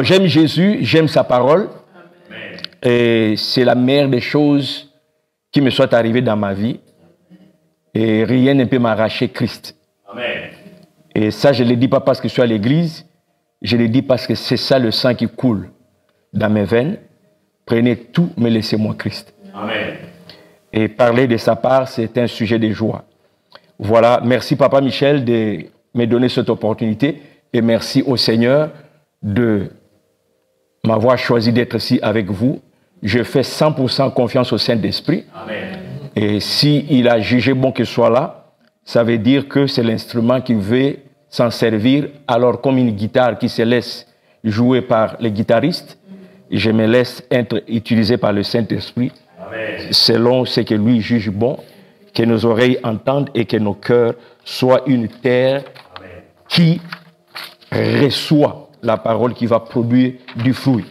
Alors j'aime Jésus, j'aime sa parole. Et c'est la meilleure des choses qui me soit arrivée dans ma vie. Et rien ne peut m'arracher Christ. Amen. Et ça, je ne le dis pas parce que je suis à l'église. Je le dis parce que c'est ça le sang qui coule dans mes veines. Prenez tout, mais laissez-moi Christ. Amen. Et parler de sa part, c'est un sujet de joie. Voilà, merci Papa Michel de me donner cette opportunité. Et merci au Seigneur de m'avoir choisi d'être ici avec vous. Je fais 100% confiance au Saint-Esprit. Amen. Et s'il a jugé bon que je sois là, ça veut dire que c'est l'instrument qui veut s'en servir. Alors, comme une guitare qui se laisse jouer par les guitaristes, je me laisse être utilisé par le Saint-Esprit, selon ce que lui juge bon, que nos oreilles entendent et que nos cœurs soient une terre qui reçoit la parole qui va produire du fruit.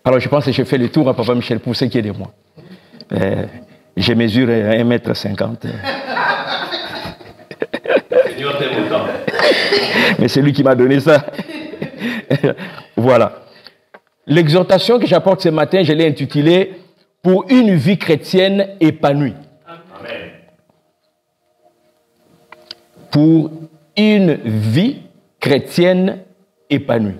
Alors, je pense que je fais le tour à Papa Michel pour ce qui est de moi. Je mesure 1,50 m. Mais c'est lui qui m'a donné ça. Voilà. L'exhortation que j'apporte ce matin, je l'ai intitulée « Pour une vie chrétienne épanouie ». Pour une vie chrétienne épanouie.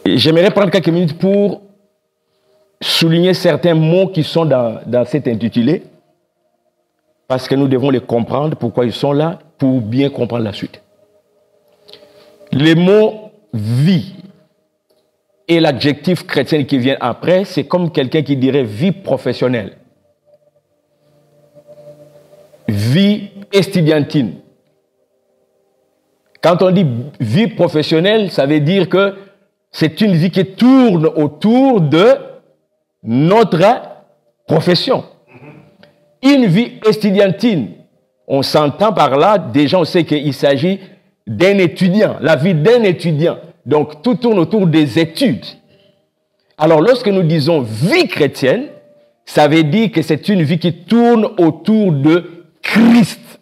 J'aimerais prendre quelques minutes pour souligner certains mots qui sont dans cet intitulé, parce que nous devons les comprendre, pourquoi ils sont là, pour bien comprendre la suite. Les mots « vie » et l'adjectif chrétien qui vient après, c'est comme quelqu'un qui dirait « vie professionnelle ». Vie estudiantine. Quand on dit vie professionnelle, ça veut dire que c'est une vie qui tourne autour de notre profession. Une vie estudiantine, on s'entend par là, déjà on sait qu'il s'agit d'un étudiant, la vie d'un étudiant. Donc tout tourne autour des études. Alors lorsque nous disons vie chrétienne, ça veut dire que c'est une vie qui tourne autour de Christ.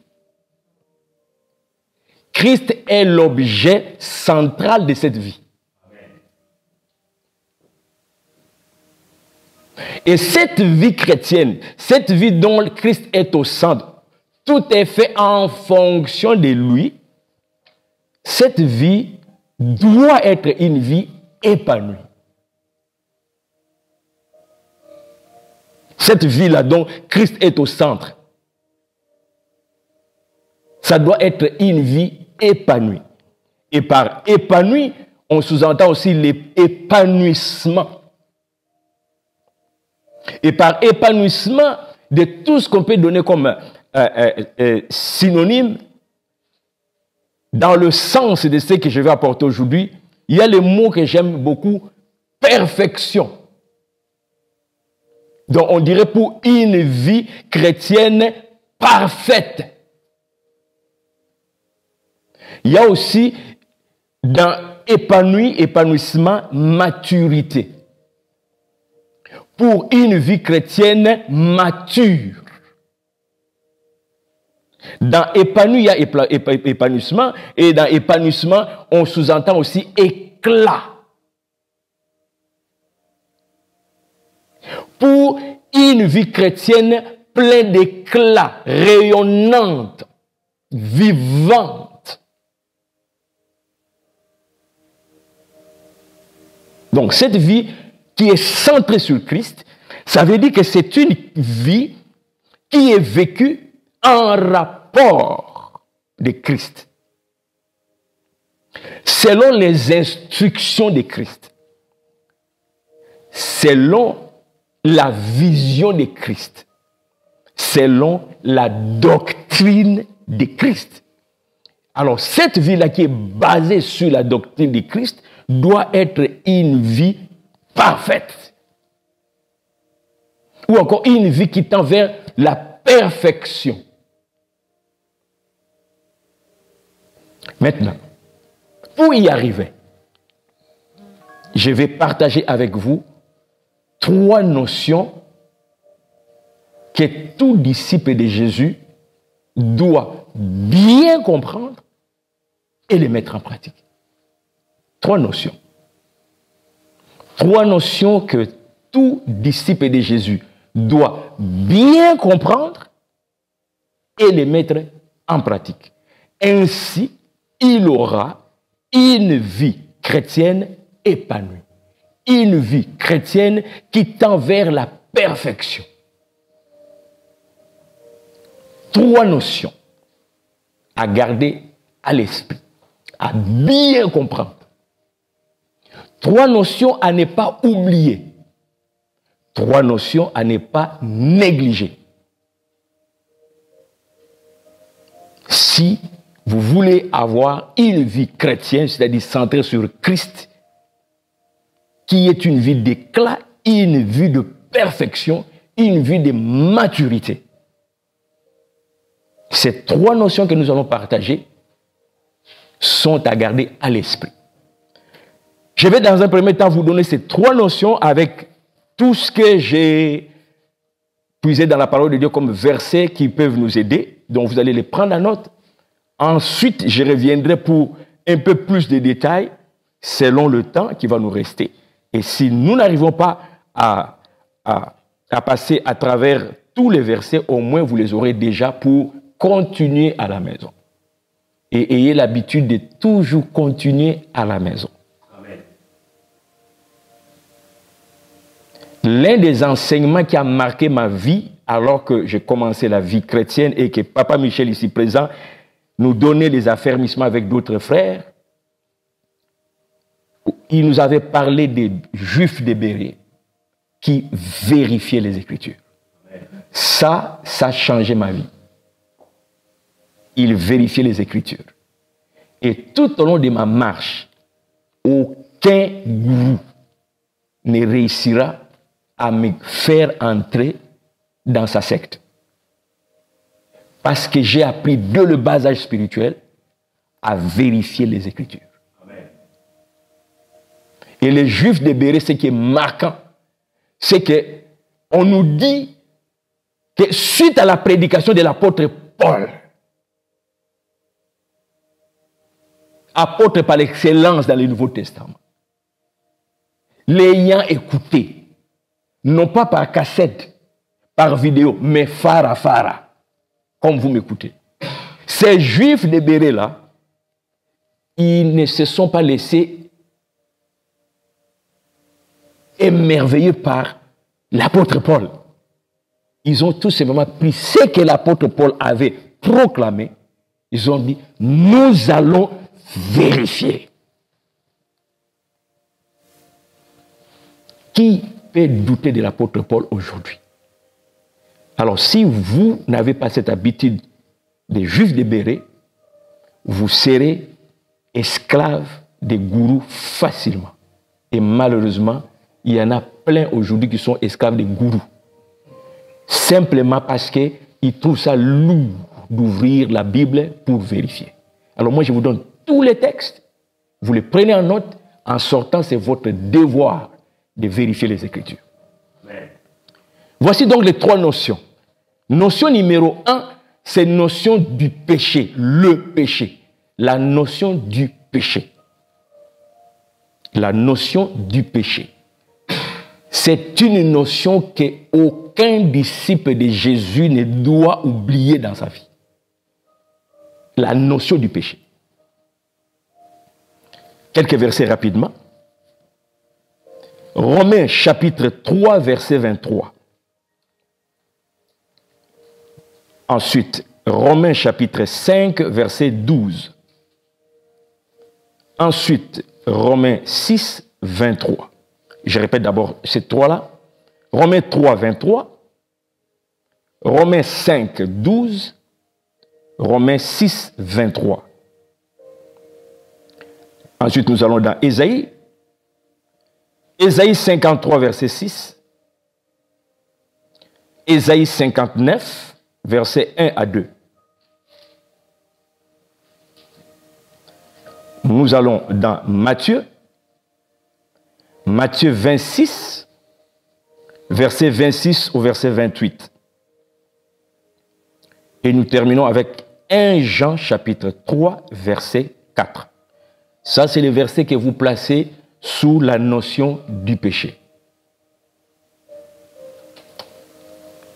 Christ est l'objet central de cette vie. Et cette vie chrétienne, cette vie dont Christ est au centre, tout est fait en fonction de lui. Cette vie doit être une vie épanouie. Cette vie-là dont Christ est au centre, ça doit être une vie épanouie. Et par épanoui, on sous-entend aussi l'épanouissement. Et par épanouissement de tout ce qu'on peut donner comme synonyme, dans le sens de ce que je vais apporter aujourd'hui, il y a le mot que j'aime beaucoup, perfection. Donc on dirait pour une vie chrétienne parfaite. Il y a aussi dans épanoui, épanouissement, maturité. Pour une vie chrétienne mature. Dans épanoui, il y a épanouissement, et dans épanouissement, on sous-entend aussi éclat. Pour une vie chrétienne pleine d'éclat, rayonnante, vivante. Donc cette vie qui est centrée sur Christ, ça veut dire que c'est une vie qui est vécue en rapport de Christ. Selon les instructions de Christ. Selon la vision de Christ. Selon la doctrine de Christ. Alors cette vie-là qui est basée sur la doctrine de Christ doit être une vie parfaite. Ou encore une vie qui tend vers la perfection. Maintenant, pour y arriver, je vais partager avec vous 3 notions que tout disciple de Jésus doit bien comprendre et les mettre en pratique. 3 notions. 3 notions que tout disciple de Jésus doit bien comprendre et les mettre en pratique. Ainsi, il aura une vie chrétienne épanouie. Une vie chrétienne qui tend vers la perfection. 3 notions à garder à l'esprit, à bien comprendre. 3 notions à ne pas oublier. 3 notions à ne pas négliger. Si vous voulez avoir une vie chrétienne, c'est-à-dire centrée sur Christ, qui est une vie d'éclat, une vie de perfection, une vie de maturité. Ces 3 notions que nous allons partager sont à garder à l'esprit. Je vais dans un premier temps vous donner ces 3 notions avec tout ce que j'ai puisé dans la parole de Dieu comme versets qui peuvent nous aider, donc vous allez les prendre en note. Ensuite, je reviendrai pour un peu plus de détails selon le temps qui va nous rester. Et si nous n'arrivons pas à passer à travers tous les versets, au moins vous les aurez déjà pour continuer à la maison. Et ayez l'habitude de toujours continuer à la maison. Amen. L'un des enseignements qui a marqué ma vie alors que j'ai commencé la vie chrétienne et que Papa Michel ici présent nous donnait des affermissements avec d'autres frères, il nous avait parlé des Juifs de Bérée qui vérifiaient les Écritures. Ça a changé ma vie. Ils vérifiaient les Écritures. Et tout au long de ma marche, aucun gourou ne réussira à me faire entrer dans sa secte. Parce que j'ai appris dès le bas âge spirituel à vérifier les Écritures. Et les Juifs de Bérée, ce qui est marquant, c'est qu'on nous dit que suite à la prédication de l'apôtre Paul, apôtre par l'excellence dans le Nouveau Testament, l'ayant écouté, non pas par cassette, par vidéo, mais phare à phare, comme vous m'écoutez. Ces Juifs de Bérée-là, ils ne se sont pas laissés émerveillés par l'apôtre Paul. Ils ont tout simplement pris ce que l'apôtre Paul avait proclamé. Ils ont dit, nous allons vérifier. Qui peut douter de l'apôtre Paul aujourd'hui? Alors, si vous n'avez pas cette habitude des Juifs de Bérée, vous serez esclaves des gourous facilement. Et malheureusement, il y en a plein aujourd'hui qui sont esclaves des gourous. Simplement parce qu'ils trouvent ça lourd d'ouvrir la Bible pour vérifier. Alors moi, je vous donne tous les textes. Vous les prenez en note. En sortant, c'est votre devoir de vérifier les Écritures. Amen. Voici donc les 3 notions. Notion numéro 1, c'est notion du péché. Le péché. La notion du péché. La notion du péché. C'est une notion qu'aucun disciple de Jésus ne doit oublier dans sa vie. La notion du péché. Quelques versets rapidement. Romains chapitre 3, verset 23. Ensuite, Romains chapitre 5, verset 12. Ensuite, Romains 6, 23. Je répète d'abord ces 3-là. Romains 3, 23. Romains 5, 12. Romains 6, 23. Ensuite, nous allons dans Ésaïe. Ésaïe 53, verset 6. Ésaïe 59, verset 1 à 2. Nous allons dans Matthieu. Matthieu 26, verset 26 au verset 28. Et nous terminons avec 1 Jean chapitre 3, verset 4. Ça, c'est le verset que vous placez sous la notion du péché.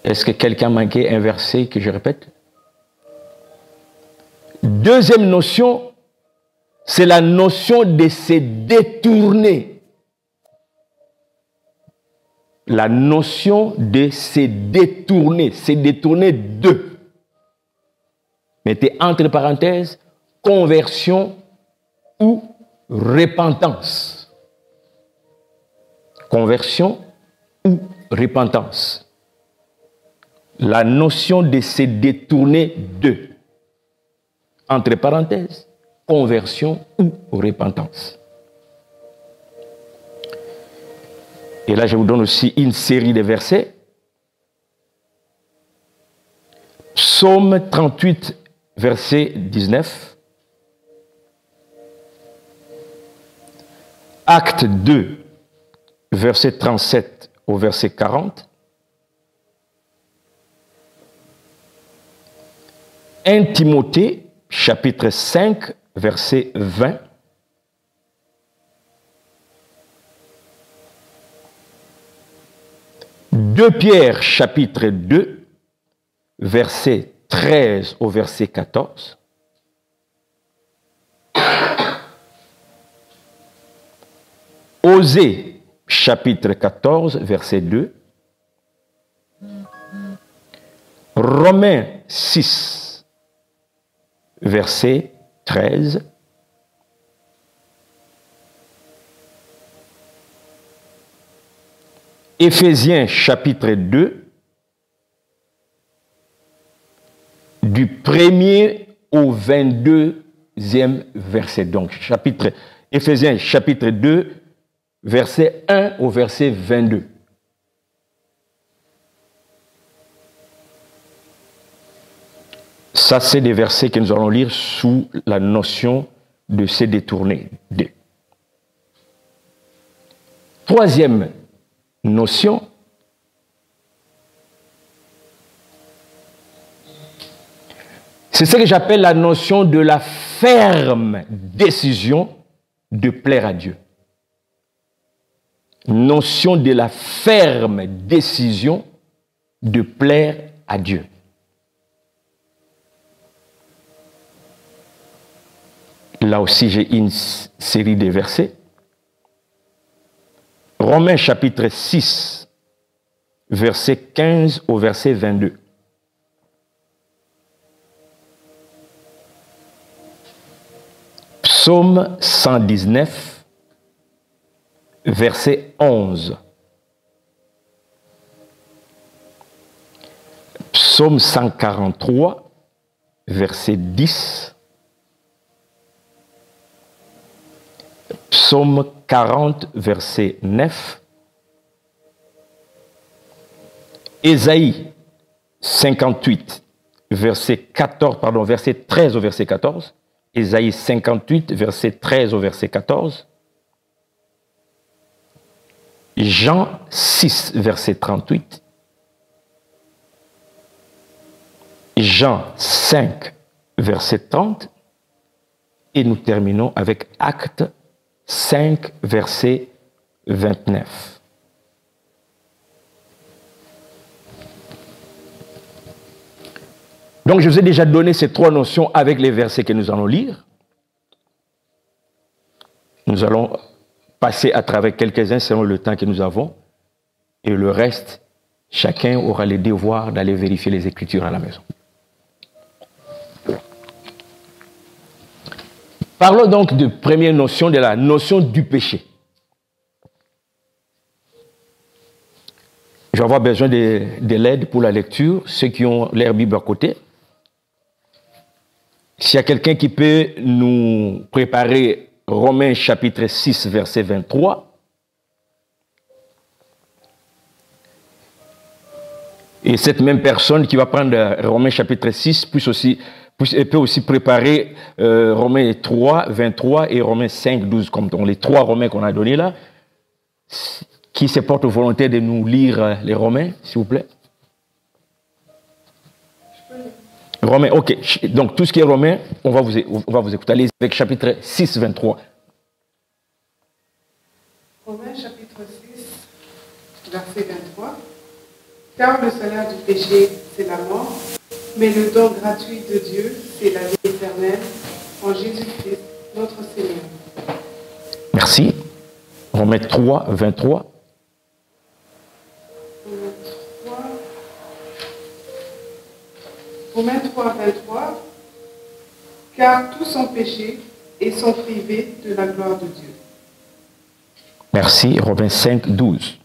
Est-ce que quelqu'un manquait un verset que je répète? Deuxième notion, c'est la notion de se détourner. La notion de se détourner d'eux. Mettez entre parenthèses, conversion ou repentance. Conversion ou repentance. La notion de se détourner d'eux. Entre parenthèses, conversion ou repentance. Et là, je vous donne aussi une série de versets. Psaume 38, verset 19. Acte 2, verset 37 au verset 40. 1 Timothée, chapitre 5, verset 20. Deux Pierre, chapitre 2, verset 13 au verset 14. Osée, chapitre 14, verset 2. Romains 6, verset 13. Éphésiens chapitre 2, du 1er au 22e verset. Donc, Éphésiens chapitre 2, verset 1 au verset 22. Ça, c'est des versets que nous allons lire sous la notion de se détourner d'eux. Troisième notion, c'est ce que j'appelle la notion de la ferme décision de plaire à Dieu. Notion de la ferme décision de plaire à Dieu. Là aussi, j'ai une série de versets. Romains chapitre 6, verset 15 au verset 22. Psaume 119, verset 11. Psaume 143, verset 10. Psaume 40, verset 9. Ésaïe 58, verset 13 au verset 14. Ésaïe 58, verset 13 au verset 14. Jean 6, verset 38. Jean 5, verset 30. Et nous terminons avec Actes 5, verset 29. Donc, je vous ai déjà donné ces trois notions avec les versets que nous allons lire. Nous allons passer à travers quelques-uns selon le temps que nous avons. Et le reste, chacun aura le devoir d'aller vérifier les Écritures à la maison. Parlons donc de première notion, de la notion du péché. Je vais avoir besoin de l'aide pour la lecture, ceux qui ont leur Bible à côté. S'il y a quelqu'un qui peut nous préparer Romains chapitre 6, verset 23. Et cette même personne qui va prendre Romains chapitre 6 peut aussi préparer Romains 3, 23 et Romains 5, 12, comme les trois Romains qu'on a donnés là. Qui se porte volontaire de nous lire les Romains, s'il vous plaît? Romains, ok. Donc, tout ce qui est Romains, on va vous écouter. Allez avec chapitre 6, 23. Romains, chapitre 6, verset 23. Car le salaire du péché, c'est la mort, mais le don gratuit de Dieu, c'est la vie éternelle en Jésus-Christ, notre Seigneur. Merci. Romains 3, 23. Romains 3, 23. Car tous ont péché et sont privés de la gloire de Dieu. Merci. Romains 5, 12.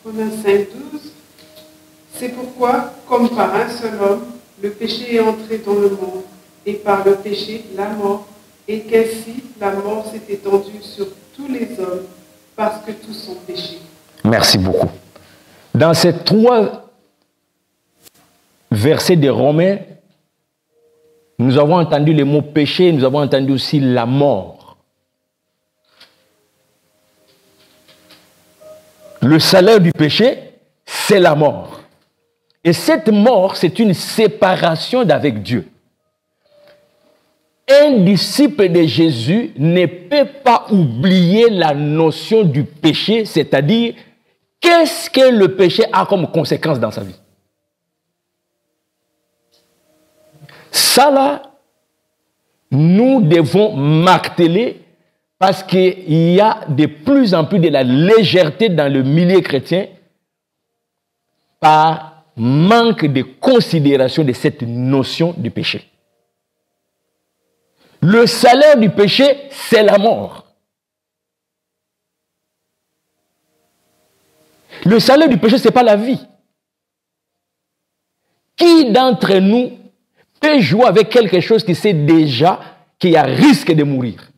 Romains 5, 12. C'est pourquoi, comme par un seul homme, le péché est entré dans le monde, et par le péché, la mort, et qu'ainsi la mort s'est étendue sur tous les hommes, parce que tous ont péché. Merci beaucoup. Dans ces 3 versets de Romains, nous avons entendu le mot péché, nous avons entendu aussi la mort. Le salaire du péché, c'est la mort. Et cette mort, c'est une séparation d'avec Dieu. Un disciple de Jésus ne peut pas oublier la notion du péché, c'est-à-dire qu'est-ce que le péché a comme conséquence dans sa vie. Ça là, nous devons marteler parce qu'il y a de plus en plus de la légèreté dans le milieu chrétien par manque de considération de cette notion du péché. Le salaire du péché, c'est la mort. Le salaire du péché, ce n'est pas la vie. Qui d'entre nous peut jouer avec quelque chose qui sait déjà qu'il y a risque de mourir?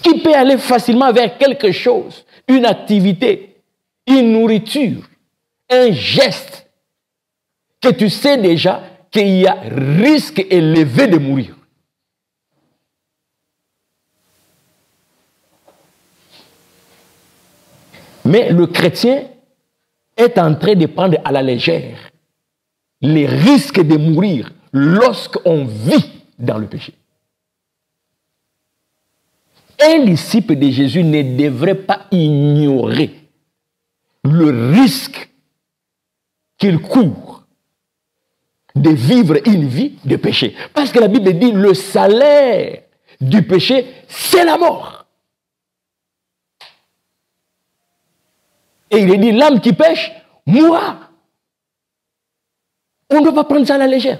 Qui peut aller facilement vers quelque chose, une activité, une nourriture, un geste, que tu sais déjà qu'il y a risque élevé de mourir? Mais le chrétien est en train de prendre à la légère les risques de mourir lorsqu'on vit dans le péché. Un disciple de Jésus ne devrait pas ignorer le risque qu'il court de vivre une vie de péché. Parce que la Bible dit le salaire du péché, c'est la mort. Et il est dit l'âme qui pêche mourra. On ne doit pas prendre ça à la légère.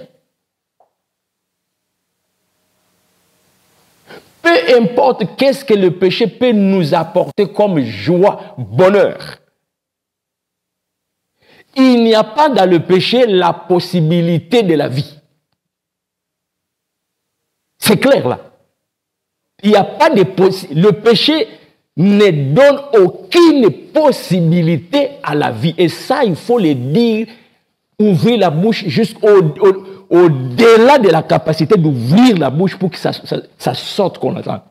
Peu importe qu'est-ce que le péché peut nous apporter comme joie, bonheur. Il n'y a pas dans le péché la possibilité de la vie. C'est clair là. Il n'y a pas de possibilité. Le péché ne donne aucune possibilité à la vie. Et ça, il faut le dire, ouvrir la bouche jusqu'au-delà de la capacité d'ouvrir la bouche pour que ça sorte qu'on entend.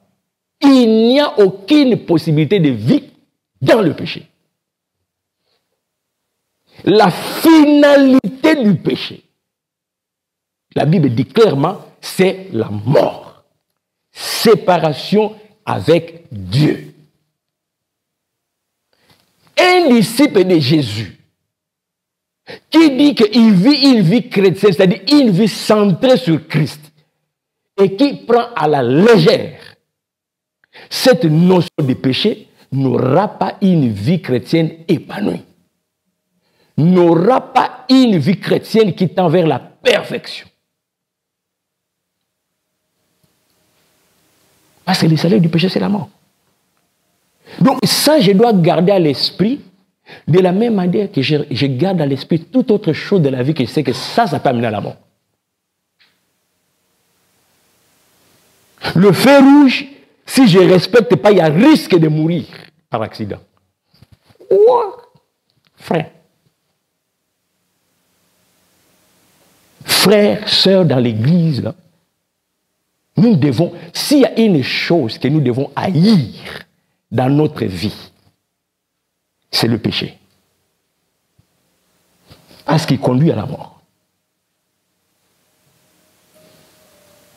Il n'y a aucune possibilité de vie dans le péché. La finalité du péché, la Bible dit clairement, c'est la mort. Séparation avec Dieu. Un disciple de Jésus qui dit qu'il vit une vie chrétienne, c'est-à-dire une vie centrée sur Christ, et qui prend à la légère cette notion de péché, n'aura pas une vie chrétienne épanouie. N'aura pas une vie chrétienne qui tend vers la perfection. Parce que le salaire du péché, c'est la mort. Donc ça, je dois garder à l'esprit de la même manière que je garde à l'esprit toute autre chose de la vie que je sais que ça peut amener à la mort. Le feu rouge, si je ne respecte pas, il y a risque de mourir par accident. Ouah, frère. Frères, sœurs dans l'église, là, nous devons, s'il y a une chose que nous devons haïr dans notre vie, c'est le péché. Parce qu'il conduit à la mort.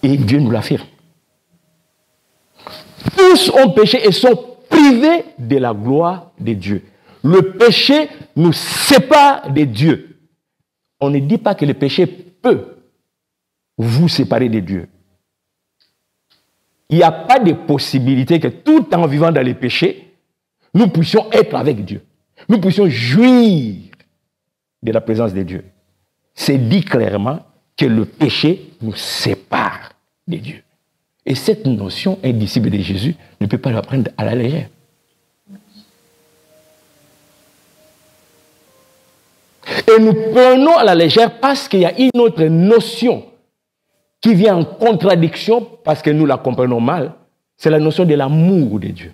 Et Dieu nous l'affirme. Tous ont péché et sont privés de la gloire de Dieu. Le péché nous sépare de Dieu. On ne dit pas que le péché peut vous séparer de Dieu. Il n'y a pas de possibilité que tout en vivant dans le péché, nous puissions être avec Dieu. Nous puissions jouir de la présence de Dieu. C'est dit clairement que le péché nous sépare de Dieu. Et cette notion, un disciple de Jésus ne peut pas la prendre à la légère. Et nous prenons à la légère parce qu'il y a une autre notion qui vient en contradiction, parce que nous la comprenons mal, c'est la notion de l'amour de Dieu.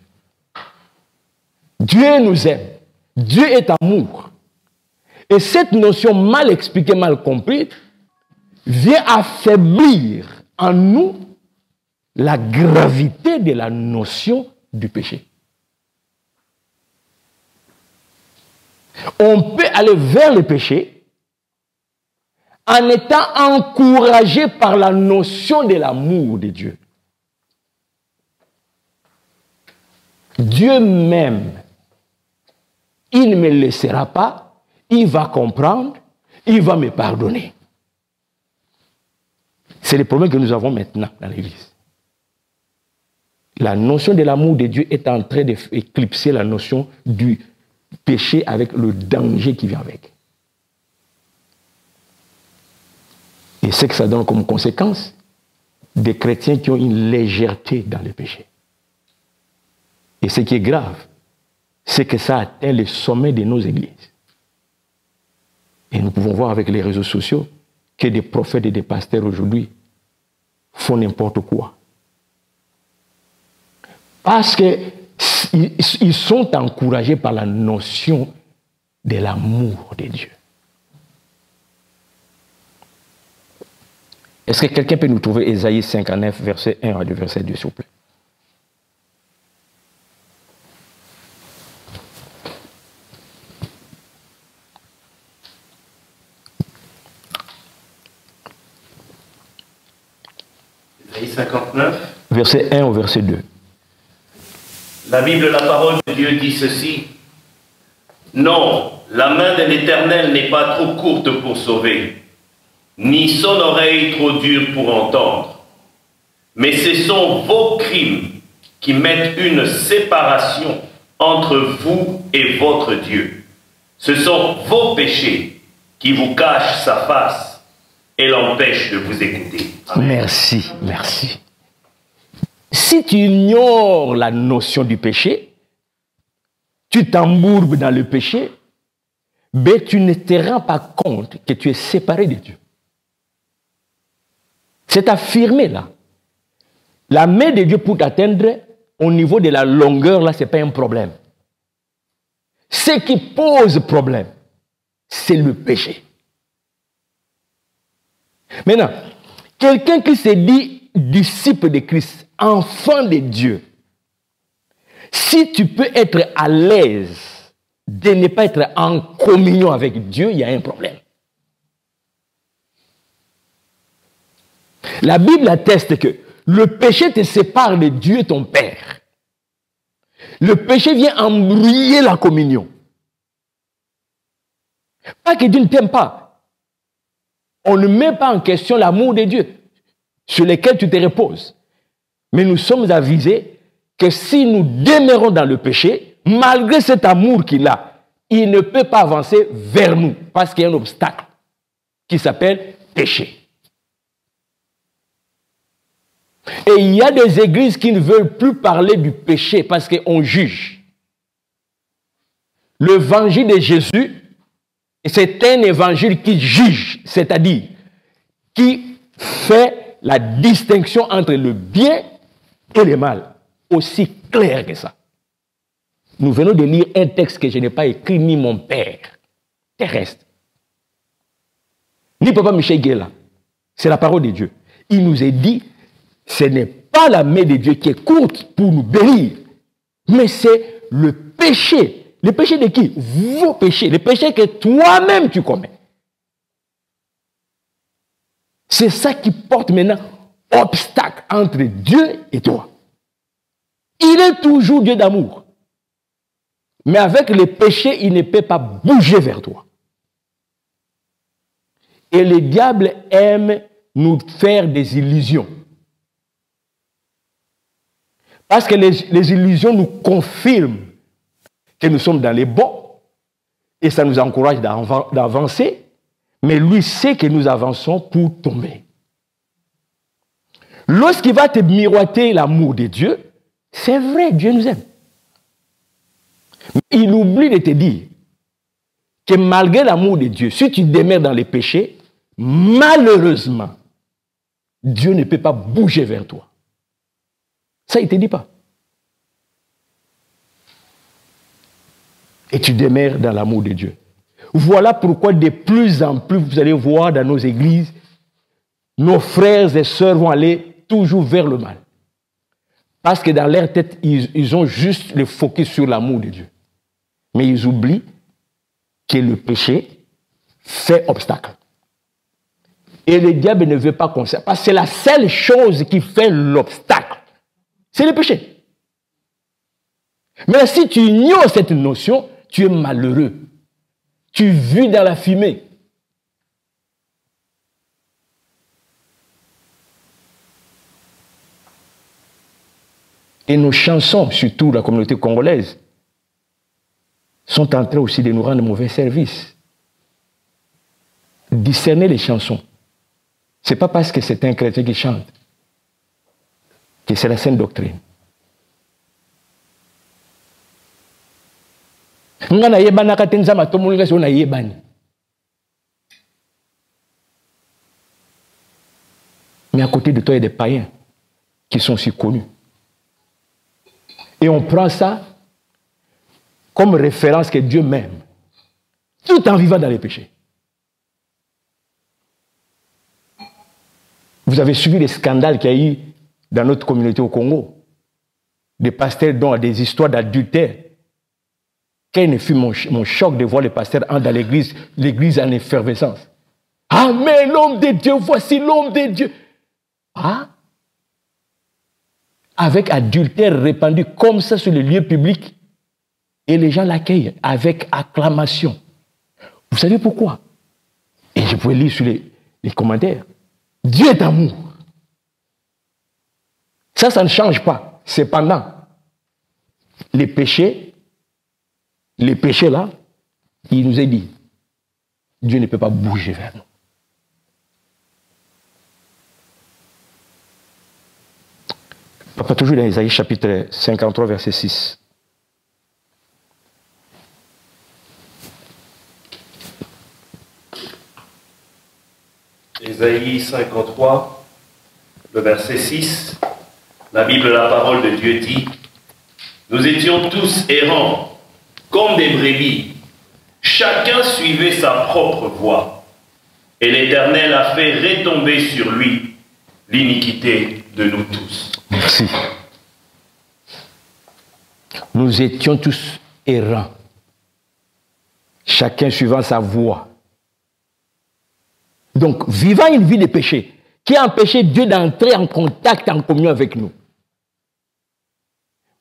Dieu nous aime. Dieu est amour. Et cette notion mal expliquée, mal comprise, vient affaiblir en nous la gravité de la notion du péché. On peut aller vers le péché en étant encouragé par la notion de l'amour de Dieu. Dieu m'aime. Il ne me laissera pas. Il va comprendre. Il va me pardonner. C'est le problème que nous avons maintenant dans l'Église. La notion de l'amour de Dieu est en train d'éclipser la notion du péché avec le danger qui vient avec. Et c'est que ça donne comme conséquence des chrétiens qui ont une légèreté dans le péché. Et ce qui est grave, c'est que ça atteint le sommet de nos églises. Et nous pouvons voir avec les réseaux sociaux que des prophètes et des pasteurs aujourd'hui font n'importe quoi. Parce qu'ils sont encouragés par la notion de l'amour de Dieu. Est-ce que quelqu'un peut nous trouver Ésaïe 59, verset 1 à 2, verset 2, s'il vous plaît? Ésaïe 59. Verset 1 au verset 2. La Bible, la parole de Dieu dit ceci. Non, la main de l'Éternel n'est pas trop courte pour sauver, ni son oreille trop dure pour entendre. Mais ce sont vos crimes qui mettent une séparation entre vous et votre Dieu. Ce sont vos péchés qui vous cachent sa face et l'empêchent de vous écouter. Amen. Merci, merci. Si tu ignores la notion du péché, tu t'embourbes dans le péché, mais tu ne te rends pas compte que tu es séparé de Dieu. C'est affirmé là. La main de Dieu pour t'atteindre au niveau de la longueur, là, ce n'est pas un problème. Ce qui pose problème, c'est le péché. Maintenant, quelqu'un qui se dit disciple de Christ, enfant de Dieu, si tu peux être à l'aise de ne pas être en communion avec Dieu, il y a un problème. La Bible atteste que le péché te sépare de Dieu, ton Père. Le péché vient embrouiller la communion. Pas que Dieu ne t'aime pas. On ne met pas en question l'amour de Dieu sur lequel tu te reposes. Mais nous sommes avisés que si nous demeurons dans le péché, malgré cet amour qu'il a, il ne peut pas avancer vers nous parce qu'il y a un obstacle qui s'appelle péché. Et il y a des églises qui ne veulent plus parler du péché parce qu'on juge. L'évangile de Jésus, c'est un évangile qui juge, c'est-à-dire qui fait la distinction entre le bien et le mal, aussi clair que ça. Nous venons de lire un texte que je n'ai pas écrit, ni mon père terrestre, ni papa Michel Guéla. C'est la parole de Dieu. Il nous est dit, ce n'est pas la main de Dieu qui est courte pour nous bénir, mais c'est le péché. Le péché de qui? Vos péchés. Le péché que toi-même tu commets. C'est ça qui porte maintenant obstacle entre Dieu et toi. Il est toujours Dieu d'amour. Mais avec le péché, il ne peut pas bouger vers toi. Et le diable aime nous faire des illusions. Parce que les illusions nous confirment que nous sommes dans les bons et ça nous encourage d'avancer, mais lui sait que nous avançons pour tomber. Lorsqu'il va te miroiter l'amour de Dieu, c'est vrai, Dieu nous aime. Il oublie de te dire que malgré l'amour de Dieu, si tu demeures dans les péchés, malheureusement, Dieu ne peut pas bouger vers toi. Ça, il ne te dit pas. Et tu demeures dans l'amour de Dieu. Voilà pourquoi de plus en plus, vous allez voir dans nos églises, nos frères et sœurs vont aller toujours vers le mal. Parce que dans leur tête, ils ont juste le focus sur l'amour de Dieu. Mais ils oublient que le péché fait obstacle. Et le diable ne veut pas qu'on sache. Parce que c'est la seule chose qui fait l'obstacle. C'est le péché. Mais si tu ignores cette notion, tu es malheureux. Tu vis dans la fumée. Et nos chansons, surtout la communauté congolaise, sont en train aussi de nous rendre mauvais service. Discerner les chansons. Ce n'est pas parce que c'est un chrétien qui chante que c'est la sainte doctrine. Mais à côté de toi, il y a des païens qui sont si connus. Et on prend ça comme référence que Dieu m'aime, tout en vivant dans les péchés. Vous avez suivi les scandales qu'il y a eu dans notre communauté au Congo, des pasteurs dont des histoires d'adultère. Quel fut mon choc de voir les pasteurs dans l'église en effervescence. Ah, mais l'homme de Dieu, voici l'homme de Dieu. Ah, avec adultère répandu comme ça sur les lieux publics, et les gens l'accueillent avec acclamation. Vous savez pourquoi? Et je pouvais lire sur les commentaires. Dieu est amour. Ça ne change pas. Cependant, les péchés là, il nous est dit, Dieu ne peut pas bouger vers nous. Papa, toujours dans Isaïe chapitre 53, verset 6. Isaïe 53, le verset 6, la Bible, la parole de Dieu dit, « Nous étions tous errants, comme des brebis. Chacun suivait sa propre voie. Et l'Éternel a fait retomber sur lui l'iniquité de nous tous. » Merci. Nous étions tous errants, chacun suivant sa voie. Donc, vivant une vie de péché, qui a empêché Dieu d'entrer en contact, en communion avec nous.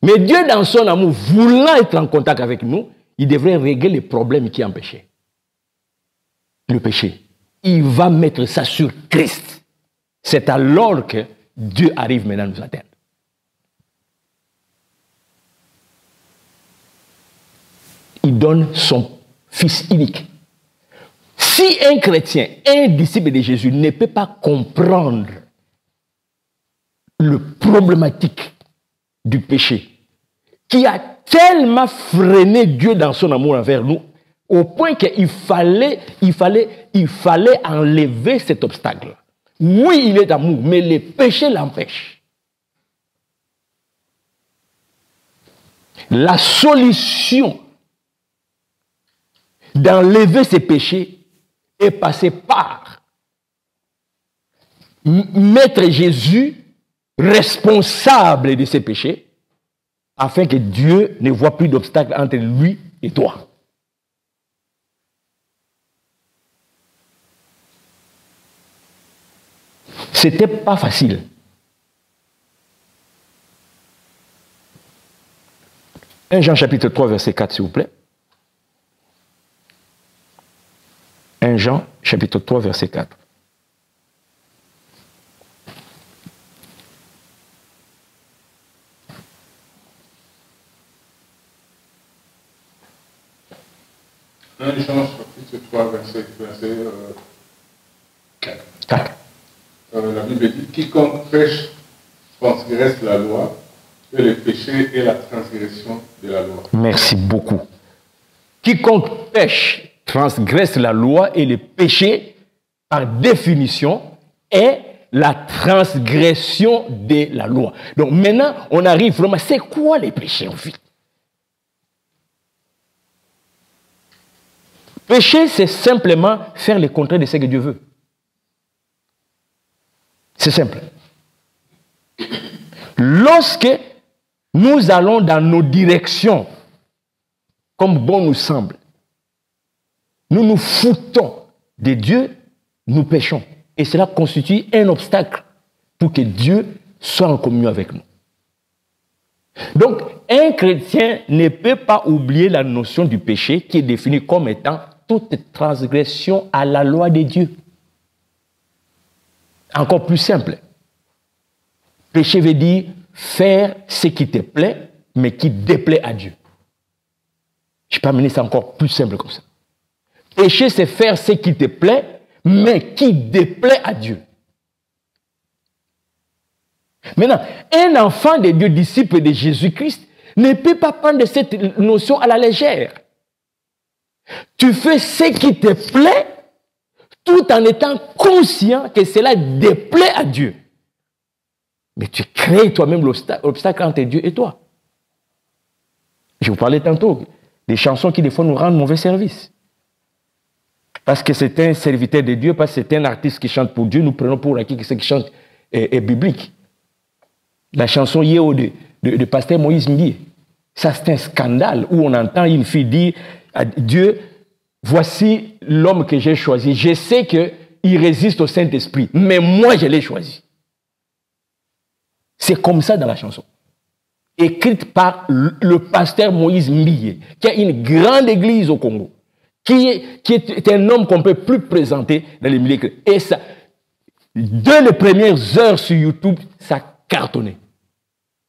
Mais Dieu, dans son amour, voulant être en contact avec nous, il devrait régler les problèmes qui empêchaient le péché. Il va mettre ça sur Christ. C'est alors que Dieu arrive maintenant à nous atteindre. Il donne son Fils unique. Si un chrétien, un disciple de Jésus ne peut pas comprendre le problématique du péché, qui a tellement freiné Dieu dans son amour envers nous, au point qu'il fallait enlever cet obstacle. Oui, il est amour, mais le péché l'empêche. La solution d'enlever ces péchés est passée par mettre Jésus responsable de ces péchés, afin que Dieu ne voit plus d'obstacle entre lui et toi. C'était pas facile. Un Jean chapitre 3, verset 4, s'il vous plaît. 1 Jean chapitre 3, verset 4. Un Jean chapitre 3, verset 4. La Bible dit, quiconque pêche transgresse la loi, et le péché est la transgression de la loi. Merci beaucoup. Quiconque pêche transgresse la loi, et le péché, par définition, est la transgression de la loi. Donc maintenant, on arrive vraiment, c'est quoi les péchés en fait? Péché, c'est simplement faire le contraire de ce que Dieu veut. C'est simple. Lorsque nous allons dans nos directions, comme bon nous semble, nous nous foutons de Dieu, nous péchons. Et cela constitue un obstacle pour que Dieu soit en communion avec nous. Donc, un chrétien ne peut pas oublier la notion du péché qui est définie comme étant toute transgression à la loi de Dieu. Encore plus simple. Péché veut dire faire ce qui te plaît, mais qui déplaît à Dieu. Je peux amener ça encore plus simple comme ça. Péché, c'est faire ce qui te plaît, mais qui déplaît à Dieu. Maintenant, un enfant de Dieu, disciple de Jésus-Christ, ne peut pas prendre cette notion à la légère. Tu fais ce qui te plaît, tout en étant conscient que cela déplaît à Dieu. Mais tu crées toi-même l'obstacle entre Dieu et toi. Je vous parlais tantôt des chansons qui des fois nous rendent mauvais service. Parce que c'est un serviteur de Dieu, parce que c'est un artiste qui chante pour Dieu, nous prenons pour acquis que ce qui chante est biblique. La chanson Yéo de pasteur Moïse Mbie, ça c'est un scandale où on entend une fille dire à Dieu, voici l'homme que j'ai choisi. Je sais qu'il résiste au Saint-Esprit, mais moi je l'ai choisi. C'est comme ça dans la chanson. Écrite par le pasteur Moïse Mbie, qui a une grande église au Congo, qui est un homme qu'on ne peut plus présenter dans les milieux. Et ça, dès les premières heures sur YouTube, ça cartonnait.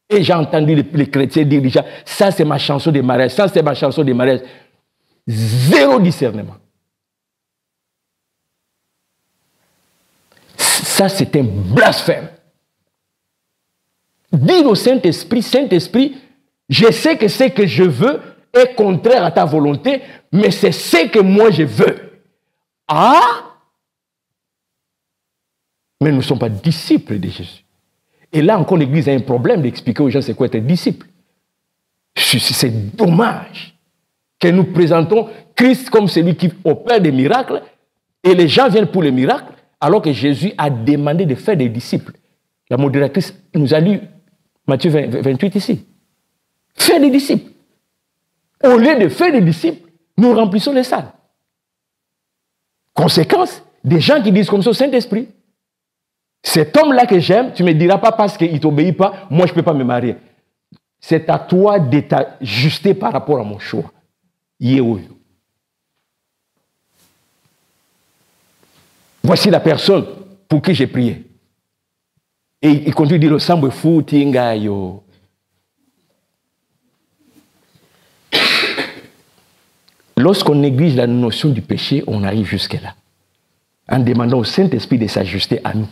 Et j'ai entendu les chrétiens dire déjà, ça c'est ma chanson de mariage, ça c'est ma chanson de mariage. Zéro discernement. Ça c'est un blasphème. Dire au Saint-Esprit, Saint-Esprit, je sais que ce que je veux est contraire à ta volonté, mais c'est ce que moi je veux. Ah! Mais nous ne sommes pas disciples de Jésus. Et là encore, l'Église a un problème d'expliquer aux gens c'est quoi être disciple. C'est dommage que nous présentons Christ comme celui qui opère des miracles, et les gens viennent pour les miracles, alors que Jésus a demandé de faire des disciples. La modératrice nous a lu Matthieu 28 ici. Faire des disciples. Au lieu de faire des disciples, nous remplissons les salles. Conséquence, des gens qui disent comme ça au Saint-Esprit. Cet homme-là que j'aime, tu ne me diras pas parce qu'il ne t'obéit pas, moi je ne peux pas me marier. C'est à toi de t'ajuster par rapport à mon choix. Yéhoyo. Voici la personne pour qui j'ai prié. Et il continue de dire, Sambo fou tingayo. Lorsqu'on néglige la notion du péché, on arrive jusque-là. En demandant au Saint-Esprit de s'ajuster à nous.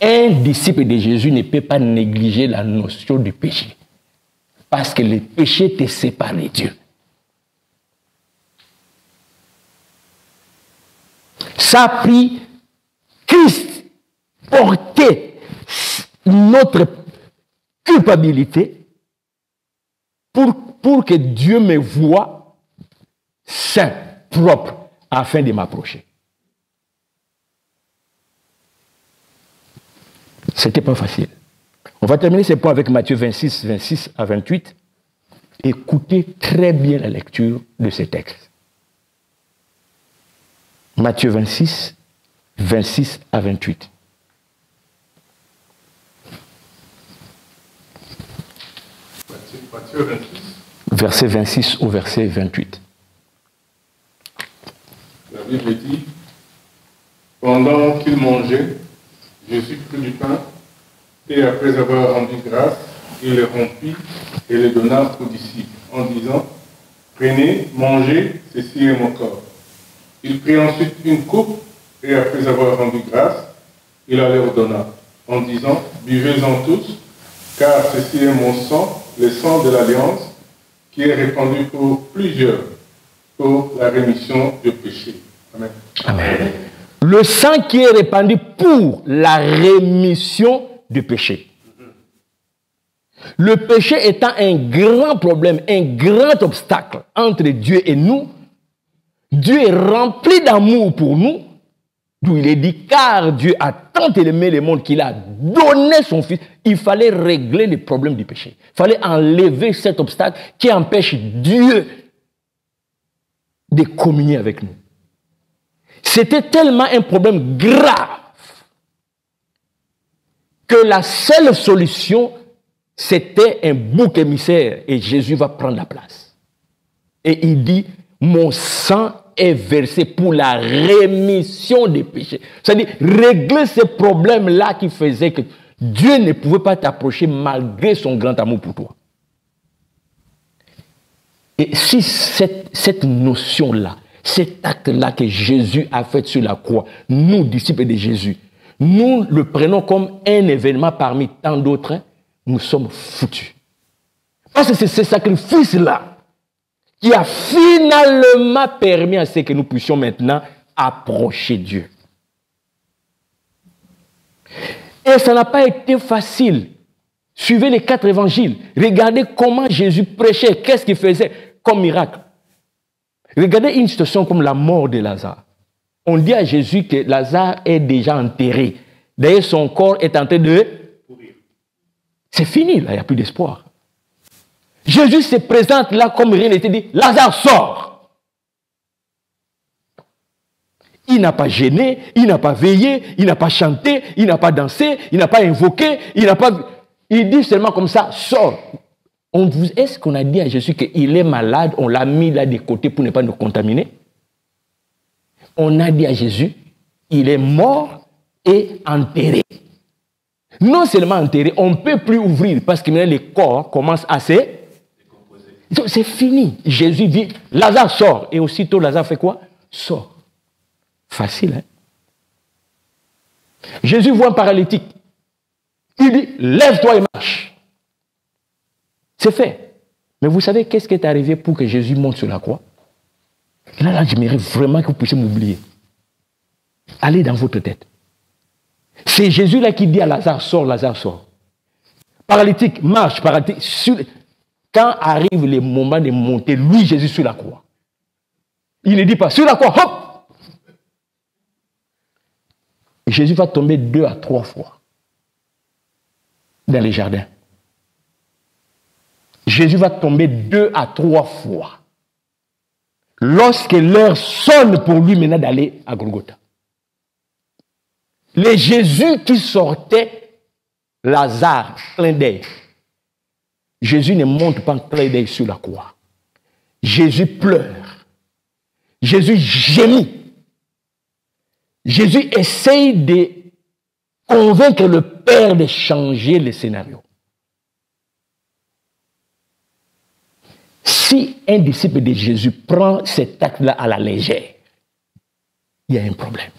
Un disciple de Jésus ne peut pas négliger la notion du péché. Parce que le péché te sépare de Dieu. Ça a pris Christ porter notre culpabilité pour que Dieu me voie saint, propre, afin de m'approcher. C'était pas facile. On va terminer ce point avec Matthieu 26, 26 à 28. Écoutez très bien la lecture de ces textes. Matthieu 26, 26 à 28. Matthieu 26. Verset 26 au verset 28. La Bible dit, pendant qu'il mangeait, Jésus prit du pain, et après avoir rendu grâce, il le rompit et le donna aux disciples, en disant, prenez, mangez, ceci est mon corps. Il prit ensuite une coupe, et après avoir rendu grâce, il la leur donna, en disant, buvez-en tous, car ceci est mon sang, le sang de l'alliance, qui est répandu pour plusieurs, pour la rémission des péchés. Amen. Amen. Le sang qui est répandu pour la rémission du péché. Le péché étant un grand problème, un grand obstacle entre Dieu et nous, Dieu est rempli d'amour pour nous, d'où il est dit, car Dieu a tant aimé le monde qu'il a donné son Fils. Il fallait régler les problèmes du péché. Il fallait enlever cet obstacle qui empêche Dieu de communier avec nous. C'était tellement un problème grave que la seule solution, c'était un bouc émissaire et Jésus va prendre la place. Et il dit, mon sang est versé pour la rémission des péchés. C'est-à-dire, régler ces problèmes-là qui faisaient que Dieu ne pouvait pas t'approcher malgré son grand amour pour toi. Et si cette notion-là, cet acte-là que Jésus a fait sur la croix, nous, disciples de Jésus, nous le prenons comme un événement parmi tant d'autres, nous sommes foutus. Parce que c'est ce sacrifice-là qui a finalement permis à ce que nous puissions maintenant approcher Dieu. Et ça n'a pas été facile. Suivez les 4 évangiles. Regardez comment Jésus prêchait. Qu'est-ce qu'il faisait comme miracle. Regardez une situation comme la mort de Lazare. On dit à Jésus que Lazare est déjà enterré. D'ailleurs, son corps est en train de pourrir. C'est fini, là, il n'y a plus d'espoir. Jésus se présente là comme rien n'était dit. Lazare sort. Il n'a pas gêné, il n'a pas veillé, il n'a pas chanté, il n'a pas dansé, il n'a pas invoqué, il n'a pas... Il dit seulement comme ça, sort. Est-ce qu'on a dit à Jésus qu'il est malade, on l'a mis là de côté pour ne pas nous contaminer? On a dit à Jésus, il est mort et enterré. Non seulement enterré, on ne peut plus ouvrir parce que maintenant les corps commencent à se décomposer. C'est fini. Jésus dit, Lazare sort. Et aussitôt Lazare fait quoi? Sort. Facile, hein? Jésus voit un paralytique. Il dit, lève-toi et marche. C'est fait. Mais vous savez qu'est-ce qui est arrivé pour que Jésus monte sur la croix? Là, j'aimerais vraiment que vous puissiez m'oublier. Allez dans votre tête. C'est Jésus là qui dit à Lazare, sors, Lazare, sors. Paralytique, marche, paralytique. Quand arrive le moment de monter, lui, Jésus sur la croix, il ne dit pas, sur la croix, hop! Et Jésus va tomber 2 à 3 fois dans les jardins. Jésus va tomber 2 à 3 fois. Lorsque l'heure sonne pour lui maintenant d'aller à Golgotha. Les Jésus qui sortait, Lazare, plein d'œil. Jésus ne monte pas plein d'œil sur la croix. Jésus pleure. Jésus gémit. Jésus essaye de convaincre le Père de changer le scénario. Si un disciple de Jésus prend cet acte-là à la légère, il y a un problème.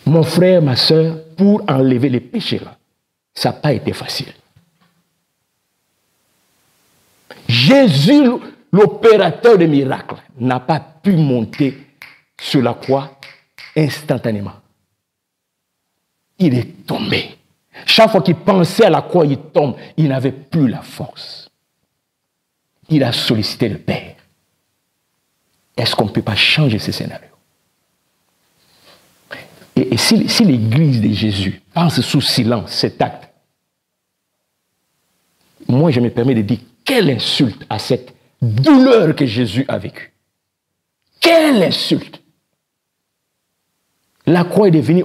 Mon frère, ma soeur, pour enlever les péchés-là, ça n'a pas été facile. Jésus, l'opérateur de miracles, n'a pas pu monter sur la croix instantanément. Il est tombé. Chaque fois qu'il pensait à la croix, il tombe. Il n'avait plus la force. Il a sollicité le Père. Est-ce qu'on ne peut pas changer ce scénario? Et si l'Église de Jésus pense sous silence cet acte, moi moi je me permets de dire, quelle insulte à cette douleur que Jésus a vécue. Quelle insulte. La croix est devenue...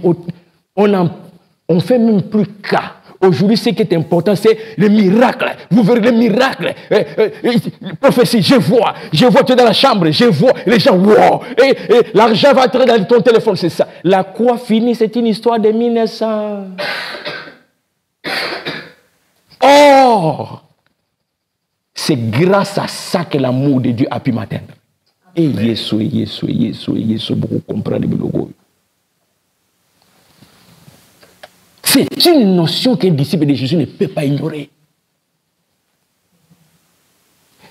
On ne fait même plus cas. Aujourd'hui, ce qui est important, c'est le miracle. Vous verrez le miracle. Prophétie, je vois, tu es dans la chambre, je vois, les gens, wow. Et l'argent va entrer dans ton téléphone, c'est ça. La croix finie, c'est une histoire de 1900. Or, c'est grâce à ça que l'amour de Dieu a pu m'atteindre. Et Yesu, beaucoup comprendre le logo. C'est une notion qu'un disciple de Jésus ne peut pas ignorer.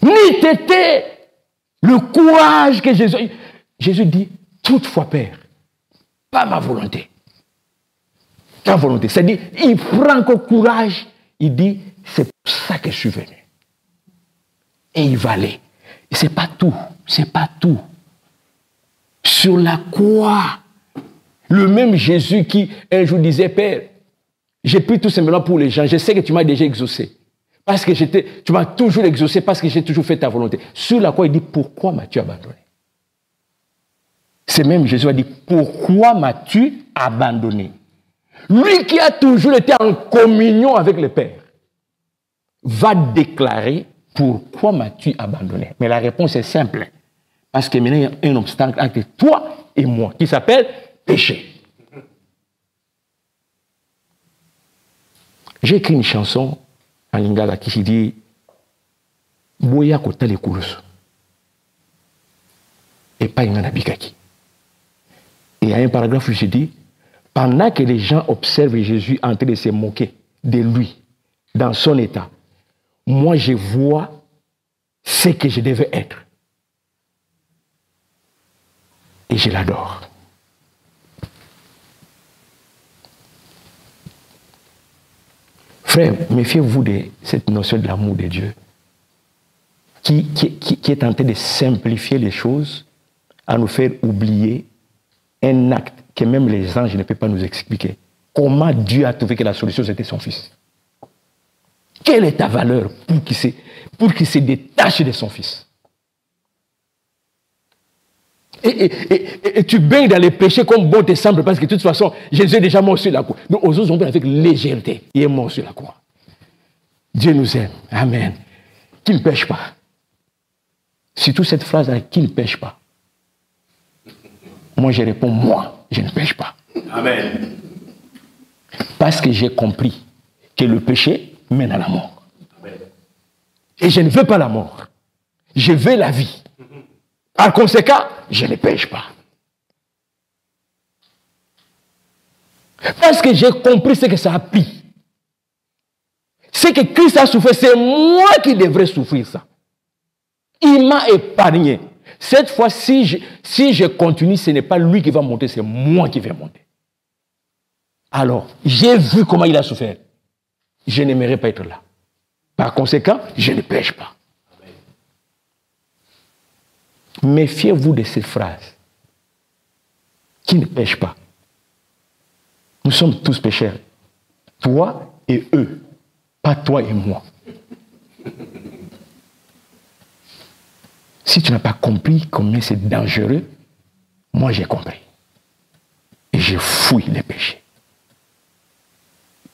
Ni t'était le courage que Jésus dit, toutefois, Père, pas ma volonté. Ta volonté. C'est-à-dire, il prend encore courage, il dit, c'est pour ça que je suis venu. Et il va aller. Et c'est pas tout. C'est pas tout. Sur la croix, le même Jésus qui un jour disait, Père, j'ai pris tout simplement pour les gens. Je sais que tu m'as déjà exaucé. Parce que tu m'as toujours exaucé, parce que j'ai toujours fait ta volonté. Sur la croix, il dit, pourquoi m'as-tu abandonné? C'est même Jésus a dit, pourquoi m'as-tu abandonné? Lui qui a toujours été en communion avec le Père va déclarer, pourquoi m'as-tu abandonné? Mais la réponse est simple. Parce que maintenant, il y a un obstacle entre toi et moi qui s'appelle péché. J'ai écrit une chanson en lingala qui dit Boya kota le kulusu et pas ingana bikaki. Et il y a un paragraphe où je dis, pendant que les gens observent Jésus en train de se moquer de lui, dans son état, moi je vois ce que je devais être. Et je l'adore. Frère, méfiez-vous de cette notion de l'amour de Dieu qui est en train de simplifier les choses, à nous faire oublier un acte que même les anges ne peuvent pas nous expliquer. Comment Dieu a trouvé que la solution c'était son Fils? Quelle est ta valeur pour qu'il se détache de son Fils? Et tu baignes dans les péchés comme bon te semble, parce que de toute façon, Jésus est déjà mort sur la croix. Donc, aux autres, on peut avec légèreté. Il est mort sur la croix. Dieu nous aime. Amen. Qui ne pêche pas. Surtout cette phrase-là, qui ne pêche pas. Moi, je réponds, moi, je ne pêche pas. Amen. Parce que j'ai compris que le péché mène à la mort. Amen. Et je ne veux pas la mort. Je veux la vie. Par conséquent, je ne pêche pas. Parce que j'ai compris ce que ça a pris. Ce que Christ a souffert, c'est moi qui devrais souffrir ça. Il m'a épargné. Cette fois, si je continue, ce n'est pas lui qui va monter, c'est moi qui vais monter. Alors, j'ai vu comment il a souffert. Je n'aimerais pas être là. Par conséquent, je ne pêche pas. Méfiez-vous de ces phrases. Qui ne pêche pas? Nous sommes tous pécheurs. Toi et eux. Pas toi et moi. Si tu n'as pas compris combien c'est dangereux, moi j'ai compris. Et je fouille les péchés.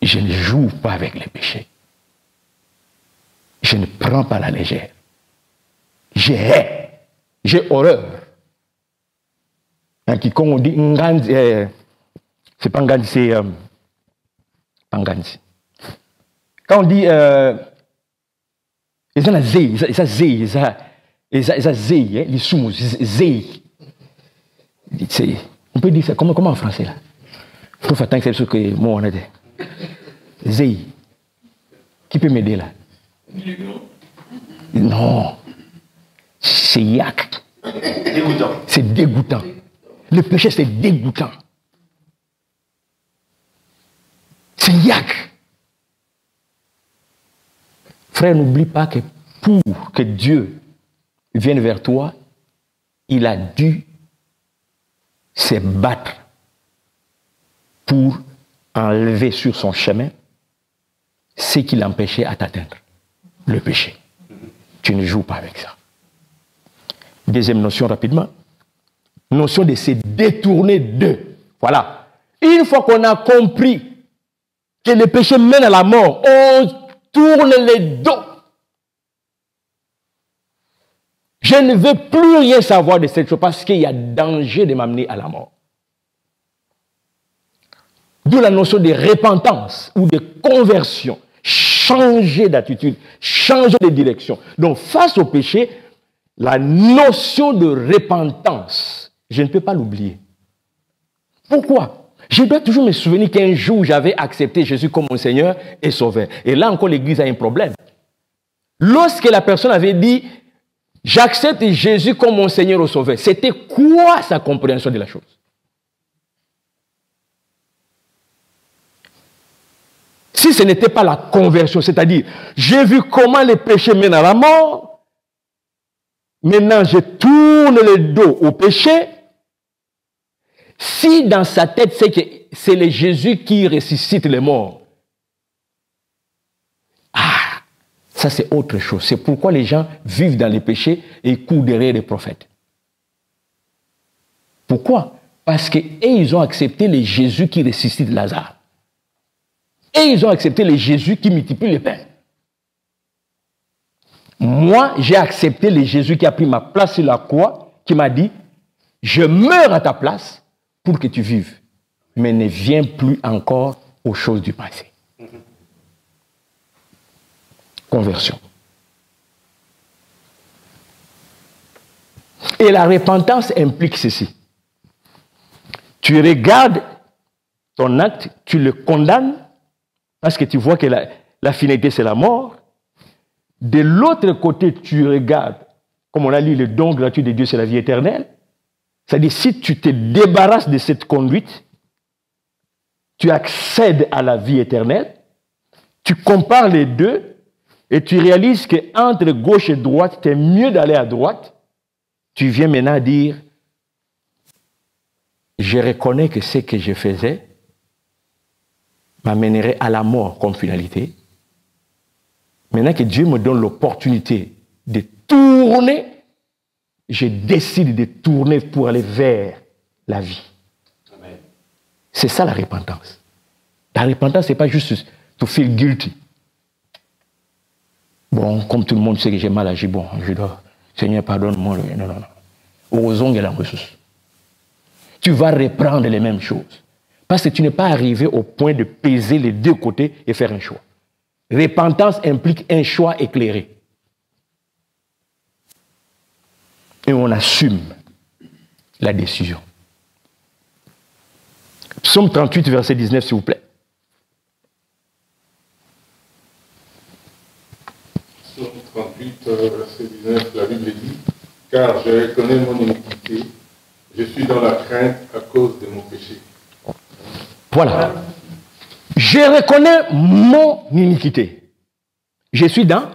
Je ne joue pas avec les péchés. Je ne prends pas la légère. Je hais. J'ai horreur. Quand on dit Ngandi, c'est pas Ngandi, c'est Ngandi. Quand on dit ils ont zei, les soumous, zei. On peut dire ça comment en français là? Il faut faire attention à ce que moi on a dit. Zei. Qui peut m'aider là? Non. C'est yak. Dégoûtant. C'est dégoûtant. Le péché, c'est dégoûtant. C'est yak. Frère, n'oublie pas que pour que Dieu vienne vers toi, il a dû se battre pour enlever sur son chemin ce qui l'empêchait à t'atteindre. le péché. Tu ne joues pas avec ça. Deuxième notion rapidement. Notion de se détourner d'eux. Voilà. Une fois qu'on a compris que le péché mène à la mort, on tourne les dos. Je ne veux plus rien savoir de cette chose parce qu'il y a danger de m'amener à la mort. D'où la notion de repentance ou de conversion. Changer d'attitude, changer de direction. Donc face au péché, la notion de repentance, je ne peux pas l'oublier. Pourquoi? Je dois toujours me souvenir qu'un jour, j'avais accepté Jésus comme mon Seigneur et Sauveur. Et là encore, l'Église a un problème. Lorsque la personne avait dit, j'accepte Jésus comme mon Seigneur et Sauveur, c'était quoi sa compréhension de la chose? Si ce n'était pas la conversion, c'est-à-dire, j'ai vu comment les péchés mènent à la mort, maintenant je tourne le dos au péché. Si dans sa tête, c'est que c'est le Jésus qui ressuscite les morts, ça c'est autre chose. C'est pourquoi les gens vivent dans les péchés et courent derrière les prophètes. Pourquoi? Parce qu'ils ont accepté le Jésus qui ressuscite Lazare. Et ils ont accepté le Jésus qui multiplie les pains. Moi, j'ai accepté le Jésus qui a pris ma place sur la croix, qui m'a dit, je meurs à ta place pour que tu vives, mais ne viens plus encore aux choses du passé. Conversion. Et la repentance implique ceci. Tu regardes ton acte, tu le condamnes, parce que tu vois que la finalité, c'est la mort. De l'autre côté, tu regardes, comme on a lu, le don gratuit de Dieu, c'est la vie éternelle. C'est-à-dire, si tu te débarrasses de cette conduite, tu accèdes à la vie éternelle, tu compares les deux, et tu réalises qu'entre gauche et droite, c'est mieux d'aller à droite. Tu viens maintenant dire, je reconnais que ce que je faisais m'amènerait à la mort comme finalité. Maintenant que Dieu me donne l'opportunité de tourner, je décide de tourner pour aller vers la vie. C'est ça la repentance. La repentance, ce n'est pas juste to feel guilty. Bon, comme tout le monde sait que j'ai mal agi, bon, je dois, Seigneur, pardonne-moi. Non, non, non. Osons la ressource. Tu vas reprendre les mêmes choses. Parce que tu n'es pas arrivé au point de peser les deux côtés et faire un choix. Repentance implique un choix éclairé. Et on assume la décision. Psaume 38, verset 19, s'il vous plaît. Psaume 38, verset 19, la Bible dit, « Car je reconnais mon iniquité, je suis dans la crainte à cause de mon péché. » Voilà. Je reconnais mon iniquité. Je suis dans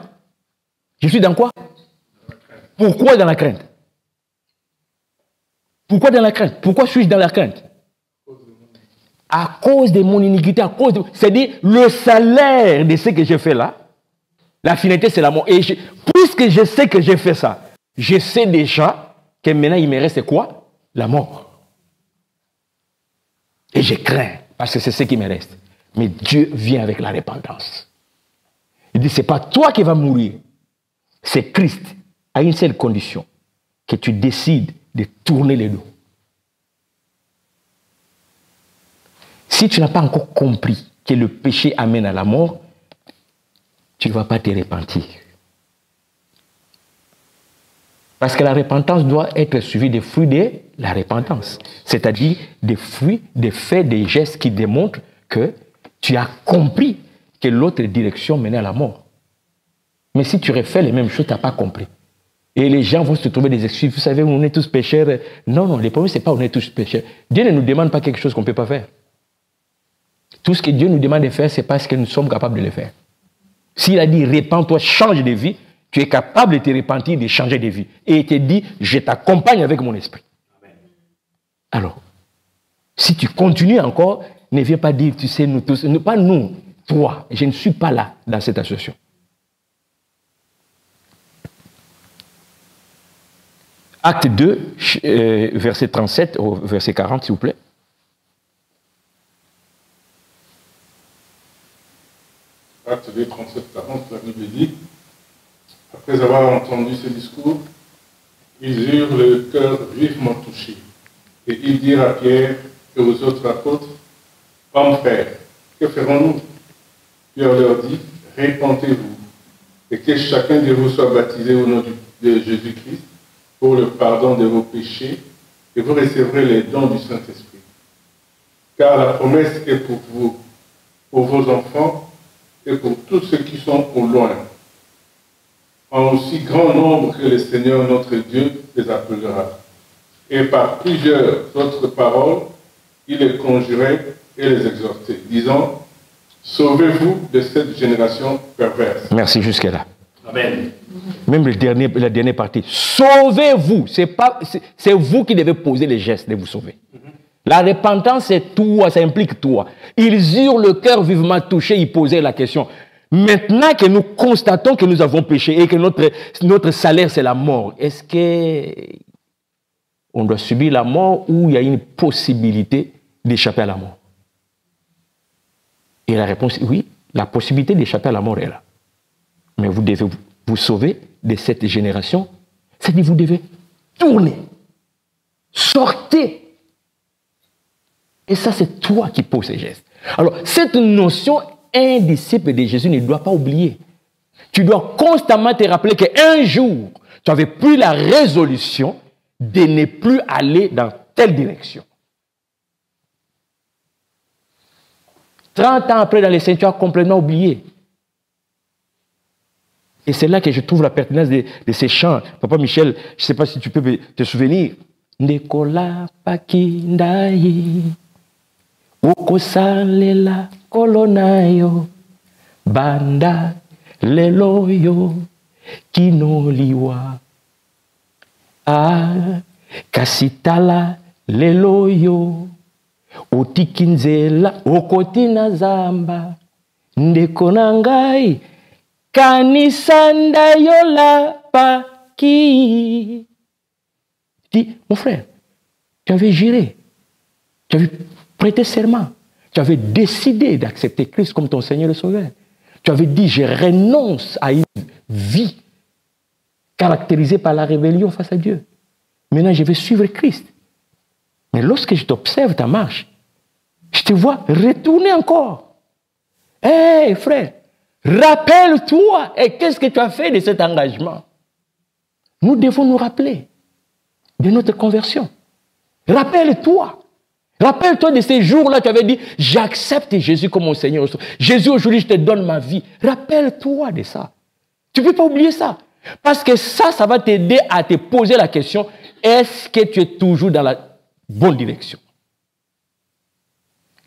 quoi? Pourquoi dans la crainte? Pourquoi dans la crainte? Pourquoi suis-je dans la crainte? À cause de mon iniquité, c'est-à-dire le salaire de ce que j'ai fait là, la finalité c'est la mort. Et puisque je sais que j'ai fait ça, je sais déjà que maintenant il me reste quoi? La mort. Et je crains, parce que c'est ce qui me reste. Mais Dieu vient avec la repentance. Il dit, ce n'est pas toi qui vas mourir, c'est Christ, à une seule condition, que tu décides de tourner le dos. Si tu n'as pas encore compris que le péché amène à la mort, tu ne vas pas te repentir. Parce que la repentance doit être suivie des fruits de la repentance. C'est-à-dire des fruits, des faits, des gestes qui démontrent que tu as compris que l'autre direction menait à la mort. Mais si tu refais les mêmes choses, tu n'as pas compris. Et les gens vont se trouver des excuses. Vous savez, on est tous pécheurs. Non, non, le problème, ce n'est pas on est tous pécheurs. Dieu ne nous demande pas quelque chose qu'on ne peut pas faire. Tout ce que Dieu nous demande de faire, c'est parce que nous sommes capables de le faire. S'il a dit, répands-toi, change de vie, tu es capable de te repentir, de changer de vie. Et il te dit, je t'accompagne avec mon esprit. Amen. Alors, si tu continues encore, ne viens pas dire, tu sais, nous tous, pas nous, toi, je ne suis pas là dans cette association. Acte 2, verset 37 au verset 40, s'il vous plaît. Acte 2, 37, 40, la Bible dit, après avoir entendu ce discours, ils eurent le cœur vivement touché. Et ils dirent à Pierre et aux autres apôtres, hommes frères, que ferons-nous? Pierre leur dit, répentez-vous, et que chacun de vous soit baptisé au nom de Jésus-Christ pour le pardon de vos péchés, et vous recevrez les dons du Saint-Esprit. Car la promesse est pour vous, pour vos enfants, et pour tous ceux qui sont au loin, en aussi grand nombre que le Seigneur notre Dieu les appellera. Et par plusieurs autres paroles, il les conjurait et les exhortait, disant, sauvez-vous de cette génération perverse. Merci, jusqu'à là. Amen. Même la dernière partie. Sauvez-vous. C'est vous qui devez poser les gestes de vous sauver. La repentance, c'est toi, ça implique toi. Ils eurent le cœur vivement touché, ils posaient la question. Maintenant que nous constatons que nous avons péché et que notre salaire, c'est la mort, est-ce qu'on doit subir la mort ou il y a une possibilité d'échapper à la mort? Et la réponse est oui, la possibilité d'échapper à la mort est là. Mais vous devez vous sauver de cette génération. C'est-à-dire vous devez tourner, sortez. Et ça, c'est toi qui poses ces gestes. Alors, cette notion, un disciple de Jésus ne doit pas oublier. Tu dois constamment te rappeler qu'un jour, tu avais pris la résolution de ne plus aller dans telle direction. 30 ans après, dans les saints, tu as complètement oublié. Et c'est là que je trouve la pertinence de ces chants. Papa Michel, je ne sais pas si tu peux te souvenir. Ndekola pakindayi, okosalela kolonayo, banda leloyo, kinoliwa. Ah, kasitala leloyo, otikinzela, okotina zamba, ndekonangai, kanisanda yola paki. Dis, mon frère, tu avais juré, tu avais prêté serment, tu avais décidé d'accepter Christ comme ton Seigneur et Sauveur. Tu avais dit, je renonce à une vie caractérisée par la rébellion face à Dieu. Maintenant, je vais suivre Christ. Mais lorsque je t'observe ta marche, je te vois retourner encore. Hé, frère, rappelle-toi, et qu'est-ce que tu as fait de cet engagement? Nous devons nous rappeler de notre conversion. Rappelle-toi. Rappelle-toi de ces jours-là, tu avais dit, j'accepte Jésus comme mon Seigneur. Jésus, aujourd'hui, je te donne ma vie. Rappelle-toi de ça. Tu ne peux pas oublier ça. Parce que ça va t'aider à te poser la question, est-ce que tu es toujours dans la bonne direction?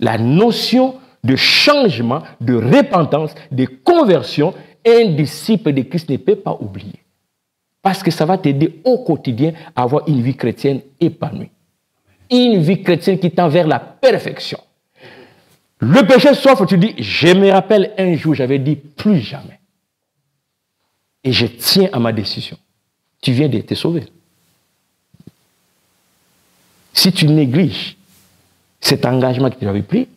La notion de changement, de repentance, de conversion, un disciple de Christ ne peut pas oublier. Parce que ça va t'aider au quotidien à avoir une vie chrétienne épanouie. Une vie chrétienne qui tend vers la perfection. Le péché s'offre, tu dis, je me rappelle un jour, j'avais dit plus jamais. Et je tiens à ma décision. Tu viens de te sauver. Si tu négliges cet engagement que tu avais pris,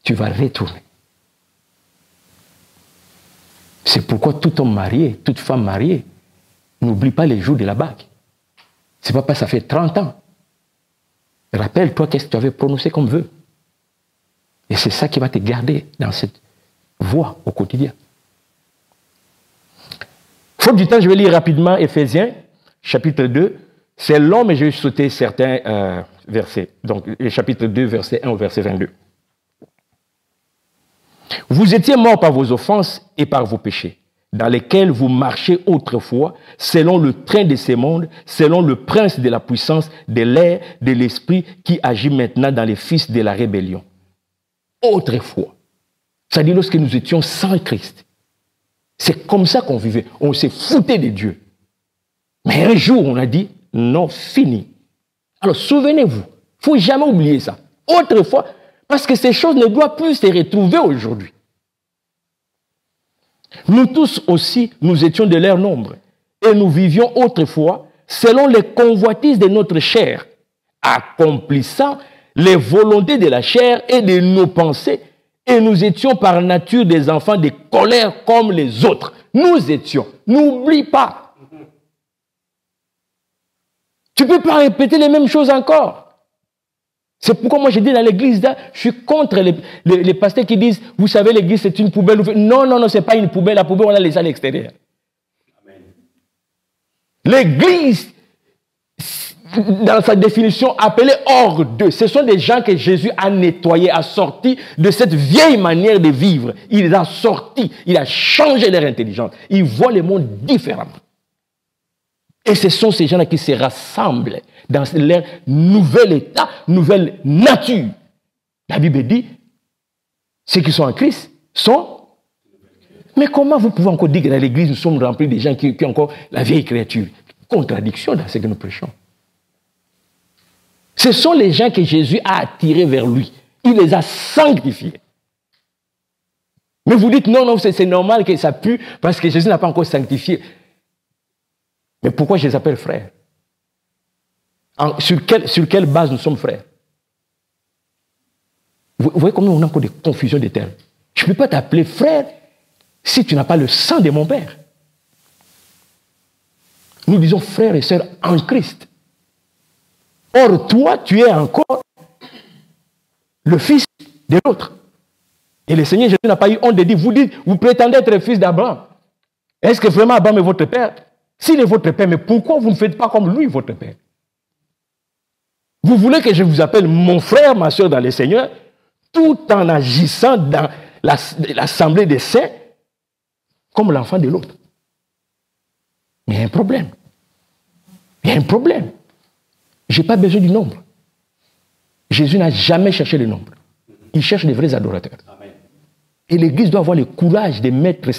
tu vas retourner. C'est pourquoi tout homme marié, toute femme mariée, n'oublie pas les jours de la bague. C'est pas parce que ça fait 30 ans. Rappelle-toi qu'est-ce que tu avais prononcé comme vœu. Et c'est ça qui va te garder dans cette voie au quotidien. Faute du temps, je vais lire rapidement Éphésiens, chapitre 2. C'est long, mais je vais sauter certains versets. Donc, le chapitre 2, verset 1 au verset 22. Vous étiez morts par vos offenses et par vos péchés, dans lesquels vous marchez autrefois, selon le train de ces mondes, selon le prince de la puissance de l'air, de l'esprit, qui agit maintenant dans les fils de la rébellion. Autrefois. C'est-à-dire lorsque nous étions sans Christ. C'est comme ça qu'on vivait. On s'est fouté de Dieu. Mais un jour, on a dit, non, fini. Alors, souvenez-vous, il ne faut jamais oublier ça. Autrefois, parce que ces choses ne doivent plus se retrouver aujourd'hui. Nous tous aussi, nous étions de leur nombre. Et nous vivions autrefois selon les convoitises de notre chair, accomplissant les volontés de la chair et de nos pensées, et nous étions par nature des enfants de colère comme les autres. Nous étions. N'oublie pas. Tu ne peux pas répéter les mêmes choses encore. C'est pourquoi moi j'ai dit dans l'église, je suis contre les pasteurs qui disent, vous savez, l'église c'est une poubelle. Non, non, non, ce n'est pas une poubelle. La poubelle, on l'a laissée à l'extérieur. L'église, dans sa définition, appelée hors d'eux, ce sont des gens que Jésus a nettoyés, a sortis de cette vieille manière de vivre. Il les a sortis, il a changé leur intelligence. Ils voient le monde différemment. Et ce sont ces gens-là qui se rassemblent dans leur nouvel état, nouvelle nature. La Bible dit, ceux qui sont en Christ sont... Mais comment vous pouvez encore dire que dans l'église, nous sommes remplis de gens qui ont encore la vieille créature? Contradiction dans ce que nous prêchons. Ce sont les gens que Jésus a attirés vers lui. Il les a sanctifiés. Mais vous dites, non, non, c'est normal que ça pue parce que Jésus n'a pas encore sanctifié. Mais pourquoi je les appelle frères? Sur quelle base nous sommes frères? Vous voyez combien on a encore de confusion de termes. Je ne peux pas t'appeler frère si tu n'as pas le sang de mon Père. Nous disons frères et sœurs en Christ. Or, toi, tu es encore le fils de l'autre. Et le Seigneur Jésus n'a pas eu honte de dire, vous prétendez être fils d'Abraham. Est-ce que vraiment Abraham est votre père? S'il est votre père, mais pourquoi vous ne faites pas comme lui, votre père? Vous voulez que je vous appelle mon frère, ma soeur dans le Seigneur, tout en agissant dans l'assemblée des saints comme l'enfant de l'autre. Mais il y a un problème. Il y a un problème. Je n'ai pas besoin du nombre. Jésus n'a jamais cherché le nombre. Il cherche des vrais adorateurs. Amen. Et l'Église doit avoir le courage de mettre...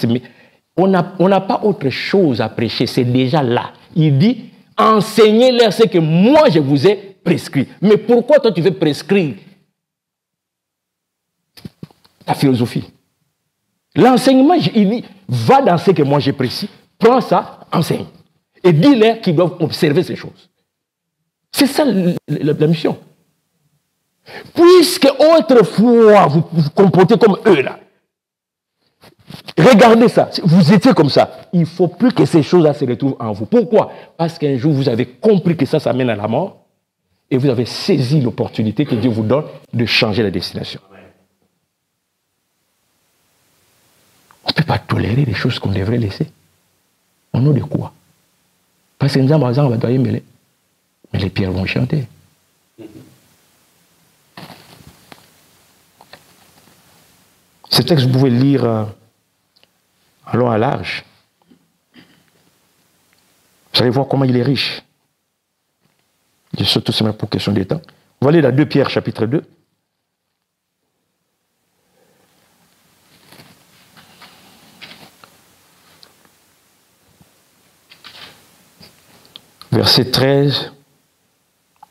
On n'a pas autre chose à prêcher, c'est déjà là. Il dit, enseignez-leur ce que moi je vous ai prescrit. Mais pourquoi toi tu veux prescrire ta philosophie? L'enseignement, il dit, va dans ce que moi j'ai prescrit, prends ça, enseigne. Et dis-leur qu'ils doivent observer ces choses. C'est ça la mission. Puisque autrefois vous vous comportez comme eux là, regardez ça, vous étiez comme ça. Il ne faut plus que ces choses-là se retrouvent en vous. Pourquoi? Parce qu'un jour vous avez compris que ça mène à la mort et vous avez saisi l'opportunité que Dieu vous donne de changer la destination. On ne peut pas tolérer les choses qu'on devrait laisser. Au nom de quoi? Parce que nous avons besoin de mêler. Mais les pierres vont chanter. Ce texte, vous pouvez le lire en long à large. Vous allez voir comment il est riche. Je saute tout simplement pour question de temps. On va aller dans 2 Pierre, chapitre 2. Verset 13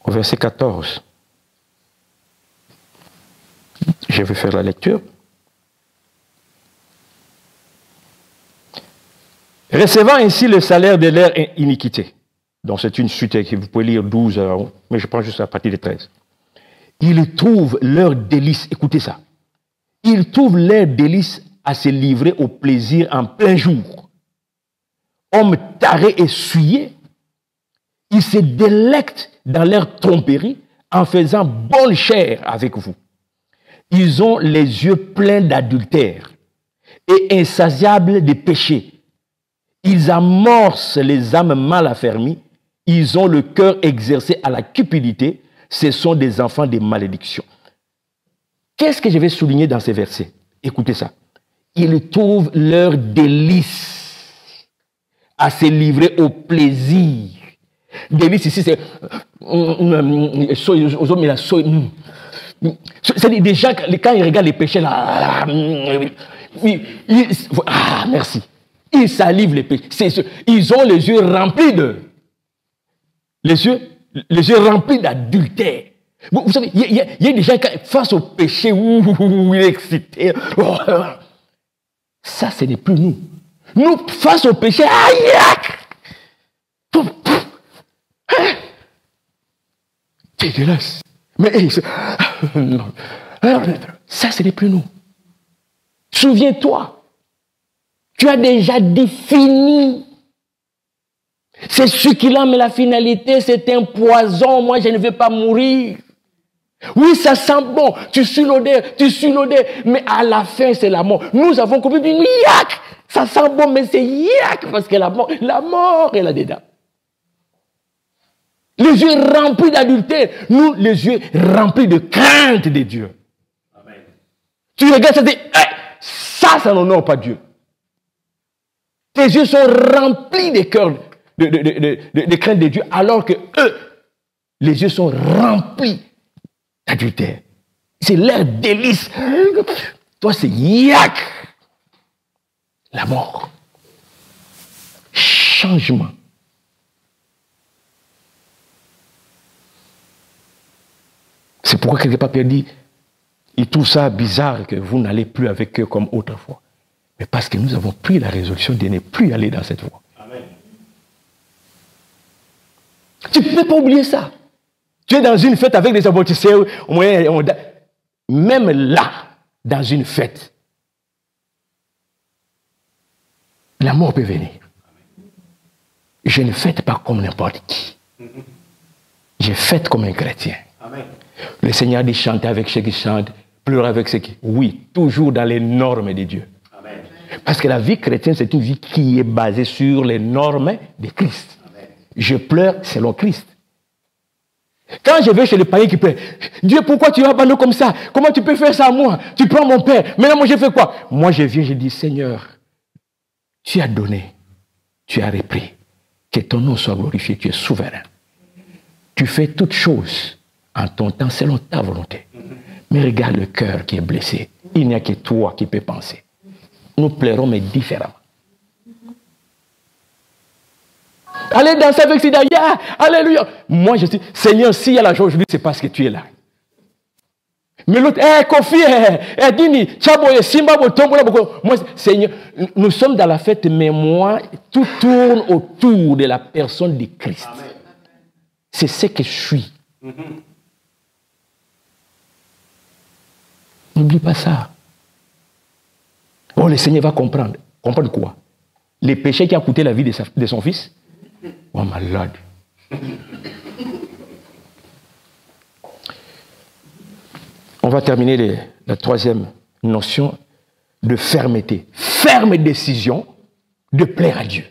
au verset 14. Je vais faire la lecture. Recevant ainsi le salaire de leur iniquité. Donc c'est une suite que vous pouvez lire 12, mais je prends juste à partir de 13. Ils trouvent leur délice, écoutez ça, ils trouvent leur délice à se livrer au plaisir en plein jour. Hommes tarés et suyés, ils se délectent dans leur tromperie en faisant bonne chair avec vous. Ils ont les yeux pleins d'adultère et insatiables de péché. Ils amorcent les âmes mal affermies. Ils ont le cœur exercé à la cupidité. Ce sont des enfants de malédiction. Qu'est-ce que je vais souligner dans ces versets? Écoutez ça. Ils trouvent leur délice à se livrer au plaisir. Délice ici, c'est... C'est des gens, quand ils regardent les péchés, là... merci. Ils salivent les péchés. Ils ont les yeux remplis de... Les yeux remplis d'adultère. Vous savez, il y a des gens qui, face au péché, il est excité. Ça, ce n'est plus nous. Nous, face au péché, Tu te laisses. Mais non. Alors, ça, ce n'est plus nous. Souviens-toi, tu as déjà défini. C'est succulent, mais la finalité, c'est un poison. Moi, je ne veux pas mourir. Oui, ça sent bon. Tu suis l'odeur, mais à la fin, c'est la mort. Nous avons compris, yak, ça sent bon, mais c'est yak, parce que la mort est là-dedans. Les yeux remplis d'adultère, nous, les yeux remplis de crainte de Dieu. Amen. Tu regardes ça, tu dis, ça n'honore pas Dieu. Tes yeux sont remplis de cœur, de crainte de Dieu, alors que eux, les yeux sont remplis d'adultère. C'est leur délice. Toi, c'est yak. La mort. Changement. C'est pourquoi quelque part Pierre dit, il trouve ça bizarre que vous n'allez plus avec eux comme autrefois. Mais parce que nous avons pris la résolution de ne plus aller dans cette voie. Amen. Tu ne peux pas oublier ça. Tu es dans une fête avec des abortisseurs, même là, dans une fête, la mort peut venir. Je ne fête pas comme n'importe qui. Je fête comme un chrétien. Amen. Le Seigneur dit chanter avec ceux qui chantent, pleurer avec ceux qui... Oui, toujours dans les normes de Dieu. Amen. Parce que la vie chrétienne, c'est une vie qui est basée sur les normes de Christ. Amen. Je pleure selon Christ. Quand je vais chez le païen qui pleure, Dieu, pourquoi tu abandonnes comme ça? Comment tu peux faire ça à moi? Tu prends mon père. Maintenant, moi, je fais quoi? Moi, je viens, je dis, Seigneur, tu as donné, tu as repris. Que ton nom soit glorifié, tu es souverain. Tu fais toutes choses en ton temps selon ta volonté. Mais regarde le cœur qui est blessé. Il n'y a que toi qui peux penser. Nous pleurons, mais différemment. Allez danser avec ces d'ailleurs. Alléluia. Moi, je dis, Seigneur, s'il y a la joie aujourd'hui, c'est parce que tu es là. Mais l'autre, Kofi, Dini, Chaboye, Simba, Tombola, moi, Seigneur, nous sommes dans la fête, mais moi, tout tourne autour de la personne de Christ. C'est ce que je suis. N'oublie pas ça. Oh, le Seigneur va comprendre. Comprendre quoi? Les péchés qui ont coûté la vie de son fils? Oh, malade. On va terminer la troisième notion de fermeté. Ferme décision de plaire à Dieu.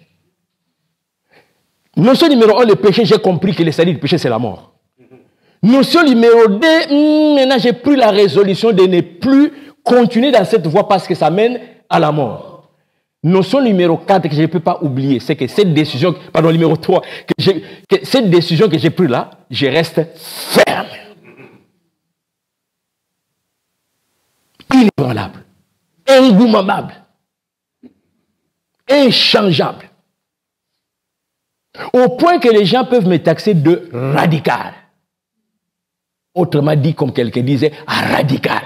Notion numéro 1, le péché, j'ai compris que le salut du péché, c'est la mort. Notion numéro 2, maintenant j'ai pris la résolution de ne plus continuer dans cette voie parce que ça mène à la mort. Notion numéro 4 que je ne peux pas oublier, c'est que cette décision, pardon, numéro 3, que cette décision que j'ai prise là, je reste ferme. Inébranlable, ingoummable, inchangeable. Au point que les gens peuvent me taxer de radical. Autrement dit, comme quelqu'un disait, radical.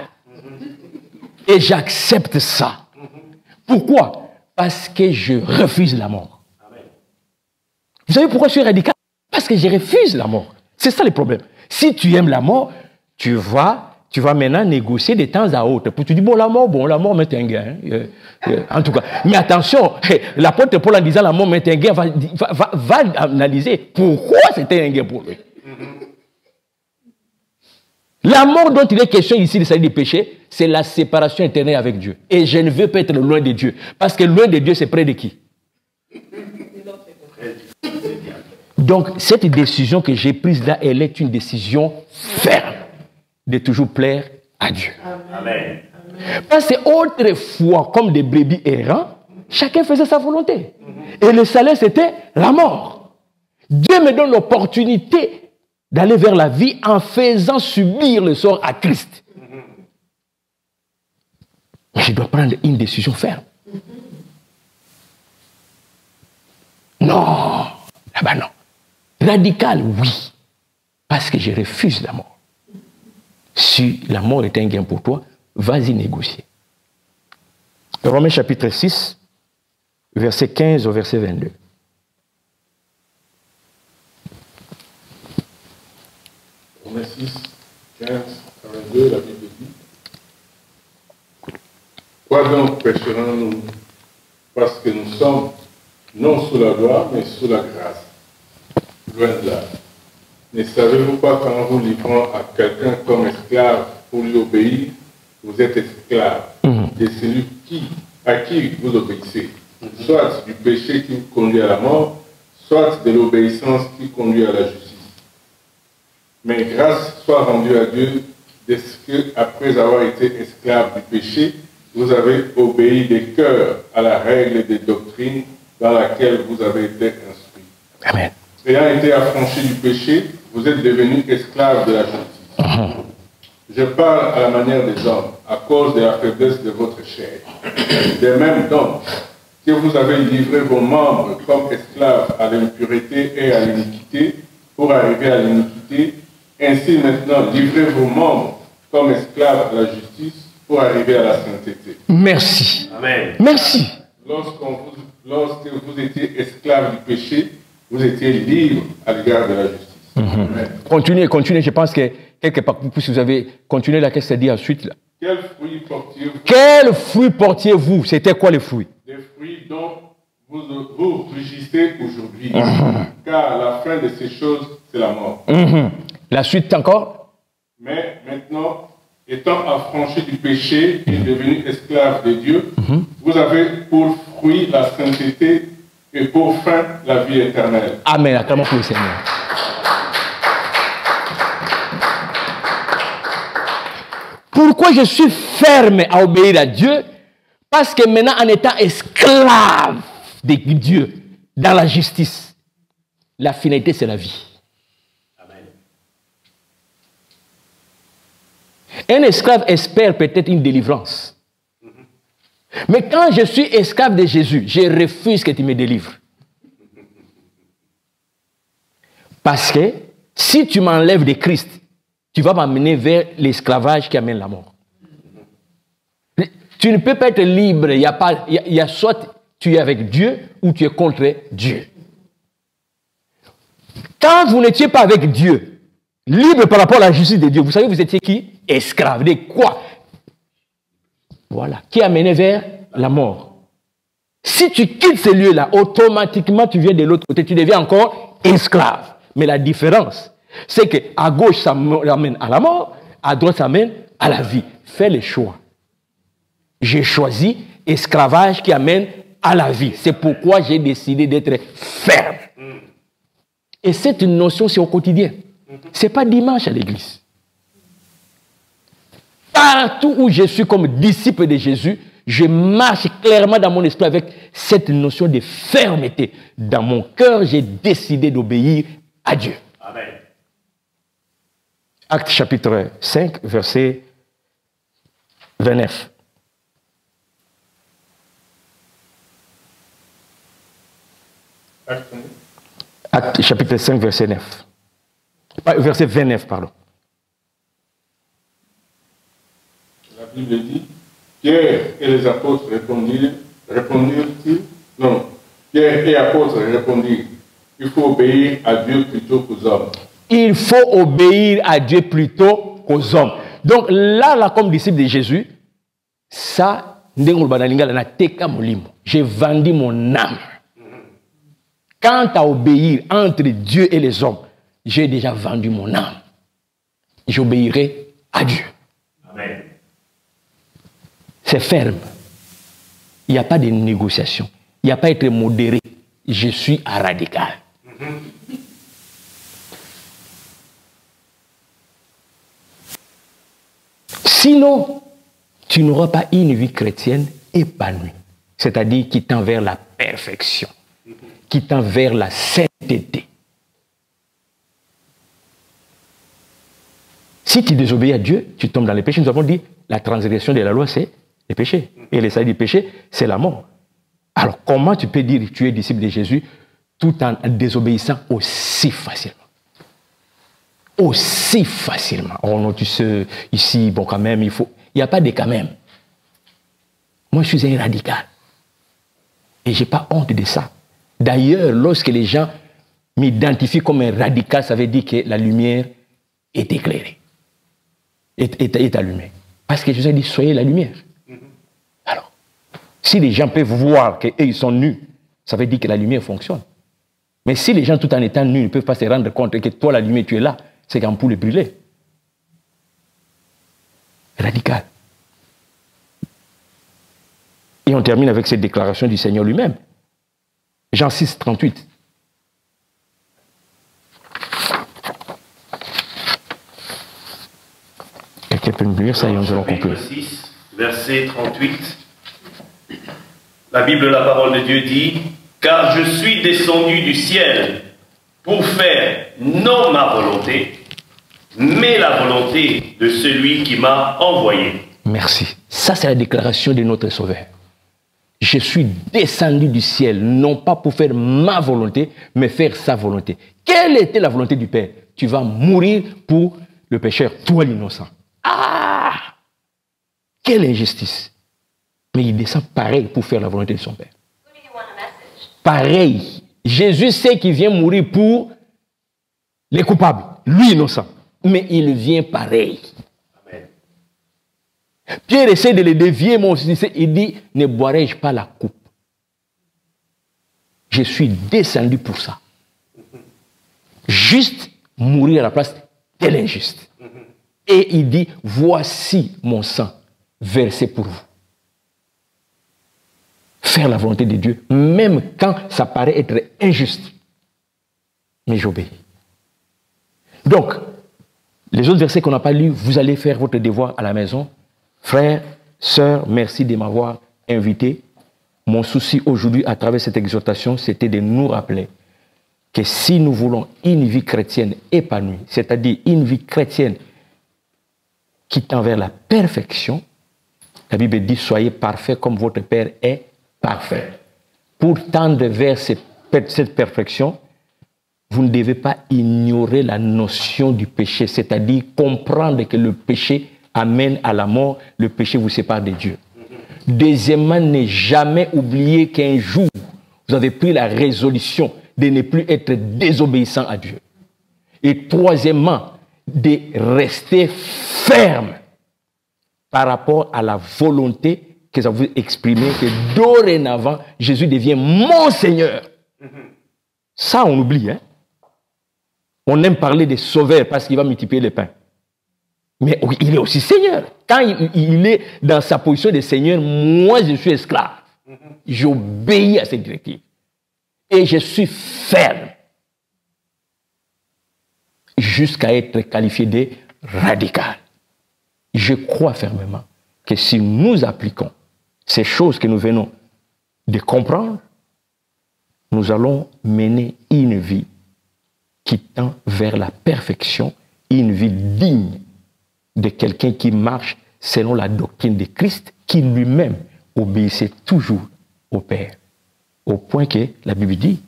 Et j'accepte ça. Pourquoi? Parce que je refuse la mort. Vous savez pourquoi je suis radical? Parce que je refuse la mort. C'est ça le problème. Si tu aimes la mort, tu vas maintenant négocier de temps à autre. Pour te dire, bon, la mort met un gain. En tout cas. Mais attention, l'apôtre Paul en disant la mort met un gain, va analyser pourquoi c'était un gain pour lui. La mort dont il est question ici, le salut du péché, c'est la séparation éternelle avec Dieu. Et je ne veux pas être loin de Dieu. Parce que loin de Dieu, c'est près de qui? Donc, cette décision que j'ai prise là, elle est une décision ferme de toujours plaire à Dieu. Amen. Parce que autrefois, comme des brebis errants, chacun faisait sa volonté. Et le salaire, c'était la mort. Dieu me donne l'opportunité d'aller vers la vie en faisant subir le sort à Christ. Mais je dois prendre une décision ferme. Non, là-bas non. Radical, oui. Parce que je refuse la mort. Si la mort est un gain pour toi, vas-y négocier. Romains chapitre 6, verset 15 au verset 22. Romains 6, 15 à 22, la Bible dit: quoi donc pécherons-nous? Parce que nous sommes non sous la loi, mais sous la grâce. Loin de là. Ne savez-vous pas qu'en vous livrant à quelqu'un comme esclave pour lui obéir, vous êtes esclave de celui à qui vous obéissez, soit du péché qui vous conduit à la mort, soit de l'obéissance qui conduit à la justice. Mais grâce soit rendue à Dieu de ce que, après avoir été esclave du péché, vous avez obéi de cœur à la règle des doctrines dans laquelle vous avez été instruit. Amen. Ayant été affranchi du péché, vous êtes devenus esclaves de la justice. Je parle à la manière des hommes, à cause de la faiblesse de votre chair. De même donc, que vous avez livré vos membres comme esclaves à l'impureté et à l'iniquité, pour arriver à l'iniquité, ainsi maintenant, livrez vos membres comme esclaves à la justice, pour arriver à la sainteté. Merci. Amen. Merci. Lorsque vous étiez esclaves du péché, vous étiez libres à l'égard de la justice. Amen. Continuez, continuez. Je pense que quelque part, si vous avez continué là, qu'est-ce que ça dit ensuite là? Quels fruits portiez-vous? Quels fruits portiez-vous? C'était quoi les fruits? Des fruits dont vous rugissez aujourd'hui. Car la fin de ces choses, c'est la mort. La suite encore? Mais maintenant, étant affranchis du péché et devenus esclaves de Dieu, vous avez pour fruit la sainteté et pour fin la vie éternelle. Amen. Acclamons pour le Seigneur. Pourquoi je suis ferme à obéir à Dieu? Parce que maintenant, en étant esclave de Dieu dans la justice, la finalité, c'est la vie. Amen. Un esclave espère peut-être une délivrance. Mais quand je suis esclave de Jésus, je refuse que tu me délivres. Parce que si tu m'enlèves de Christ, tu vas m'amener vers l'esclavage qui amène la mort. Tu ne peux pas être libre. Il y a soit tu es avec Dieu ou tu es contre Dieu. Quand vous n'étiez pas avec Dieu, libre par rapport à la justice de Dieu, vous savez, vous étiez qui? Esclave. De quoi? Voilà. Qui amenait vers la mort. Si tu quittes ce lieu-là, automatiquement, tu viens de l'autre côté. Tu deviens encore esclave. Mais la différence, c'est qu'à gauche, ça m'amène à la mort, à droite, ça mène à la vie. Fais le choix. J'ai choisi esclavage qui amène à la vie. C'est pourquoi j'ai décidé d'être ferme. Et cette notion, c'est au quotidien. Ce n'est pas dimanche à l'église. Partout où je suis comme disciple de Jésus, je marche clairement dans mon esprit avec cette notion de fermeté. Dans mon cœur, j'ai décidé d'obéir à Dieu. Amen. Actes chapitre 5, verset 29. Actes chapitre 5, verset 9. Verset 29, pardon. La Bible dit: Pierre et les apôtres répondirent-ils? Non. Pierre et apôtres répondirent: il faut obéir à Dieu plutôt qu'aux hommes. Il faut obéir à Dieu plutôt qu'aux hommes. Donc là, comme disciple de Jésus, ça, j'ai vendu mon âme. Quant à obéir entre Dieu et les hommes, j'ai déjà vendu mon âme. J'obéirai à Dieu. Amen. C'est ferme. Il n'y a pas de négociation. Il n'y a pas être modéré. Je suis à radical. Sinon, tu n'auras pas une vie chrétienne épanouie. C'est-à-dire qui tend vers la perfection, qui tend vers la sainteté. Si tu désobéis à Dieu, tu tombes dans les péchés. Nous avons dit, la transgression de la loi, c'est le péché. Et le salaire du péché, c'est la mort. Alors, comment tu peux dire que tu es disciple de Jésus tout en désobéissant aussi facilement? Aussi facilement. Oh non, tu sais, ici, bon, quand même, il faut... Il n'y a pas de quand même. Moi, je suis un radical. Et je n'ai pas honte de ça. D'ailleurs, lorsque les gens m'identifient comme un radical, ça veut dire que la lumière est éclairé, est allumé. Parce que Jésus a dit, soyez la lumière. Alors, si les gens peuvent voir qu'ils sont nus, ça veut dire que la lumière fonctionne. Mais si les gens, tout en étant nus, ne peuvent pas se rendre compte que toi, la lumière, tu es là, c'est qu'Ampoule est brûlée. Radical. Et on termine avec cette déclaration du Seigneur lui-même. Jean 6, 38. Quelqu'un peut nous lire ça et nous allons conclure. 6, verset 38. La Bible, la parole de Dieu dit, « Car je suis descendu du ciel pour faire non ma volonté, mais la volonté de celui qui m'a envoyé. » Merci. Ça, c'est la déclaration de notre Sauveur. Je suis descendu du ciel, non pas pour faire ma volonté, mais faire sa volonté. Quelle était la volonté du Père? Tu vas mourir pour le pécheur, toi l'innocent. Ah! Quelle injustice! Mais il descend pareil pour faire la volonté de son Père. Pareil. Jésus sait qu'il vient mourir pour les coupables, lui innocent. Mais il vient pareil. Amen. Pierre essaie de le dévier, mais il dit, ne boirai-je pas la coupe? Je suis descendu pour ça. Juste mourir à la place de l'injuste. Et il dit, voici mon sang versé pour vous. Faire la volonté de Dieu, même quand ça paraît être injuste. Mais j'obéis. Donc, les autres versets qu'on n'a pas lus, vous allez faire votre devoir à la maison. Frères, sœurs, merci de m'avoir invité. Mon souci aujourd'hui, à travers cette exhortation, c'était de nous rappeler que si nous voulons une vie chrétienne épanouie, c'est-à-dire une vie chrétienne qui tend vers la perfection, la Bible dit, soyez parfaits comme votre Père est parfait. Pour tendre vers cette perfection, vous ne devez pas ignorer la notion du péché, c'est-à-dire comprendre que le péché amène à la mort, le péché vous sépare de Dieu. Deuxièmement, ne jamais oublier qu'un jour, vous avez pris la résolution de ne plus être désobéissant à Dieu. Et troisièmement, de rester ferme par rapport à la volonté que ça vous exprimer, que dorénavant, Jésus devient mon Seigneur. Ça, on oublie, hein? On aime parler des sauveurs parce qu'il va multiplier les pains. Mais il est aussi Seigneur. Quand il est dans sa position de Seigneur, moi, je suis esclave. J'obéis à cette directive. Et je suis ferme. Jusqu'à être qualifié de radical. Je crois fermement que si nous appliquons ces choses que nous venons de comprendre, nous allons mener une vie qui tend vers la perfection, une vie digne de quelqu'un qui marche selon la doctrine de Christ, qui lui-même obéissait toujours au Père. Au point que la Bible dit,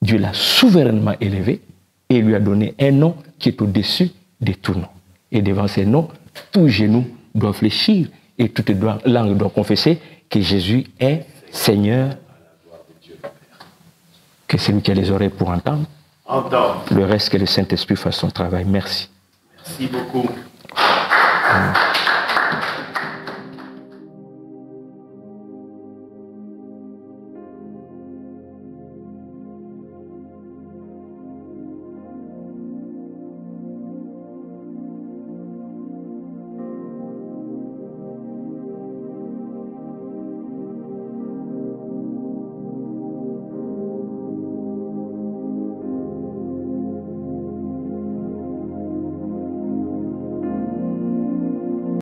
Dieu l'a souverainement élevé et lui a donné un nom qui est au-dessus de tout nom. Et devant ces noms, tout genou doit fléchir et toute langue doit confesser que Jésus est Seigneur. Que celui qui a les oreilles pour entendre, le reste que le Saint-Esprit fasse son travail. Merci. Merci beaucoup. Amen.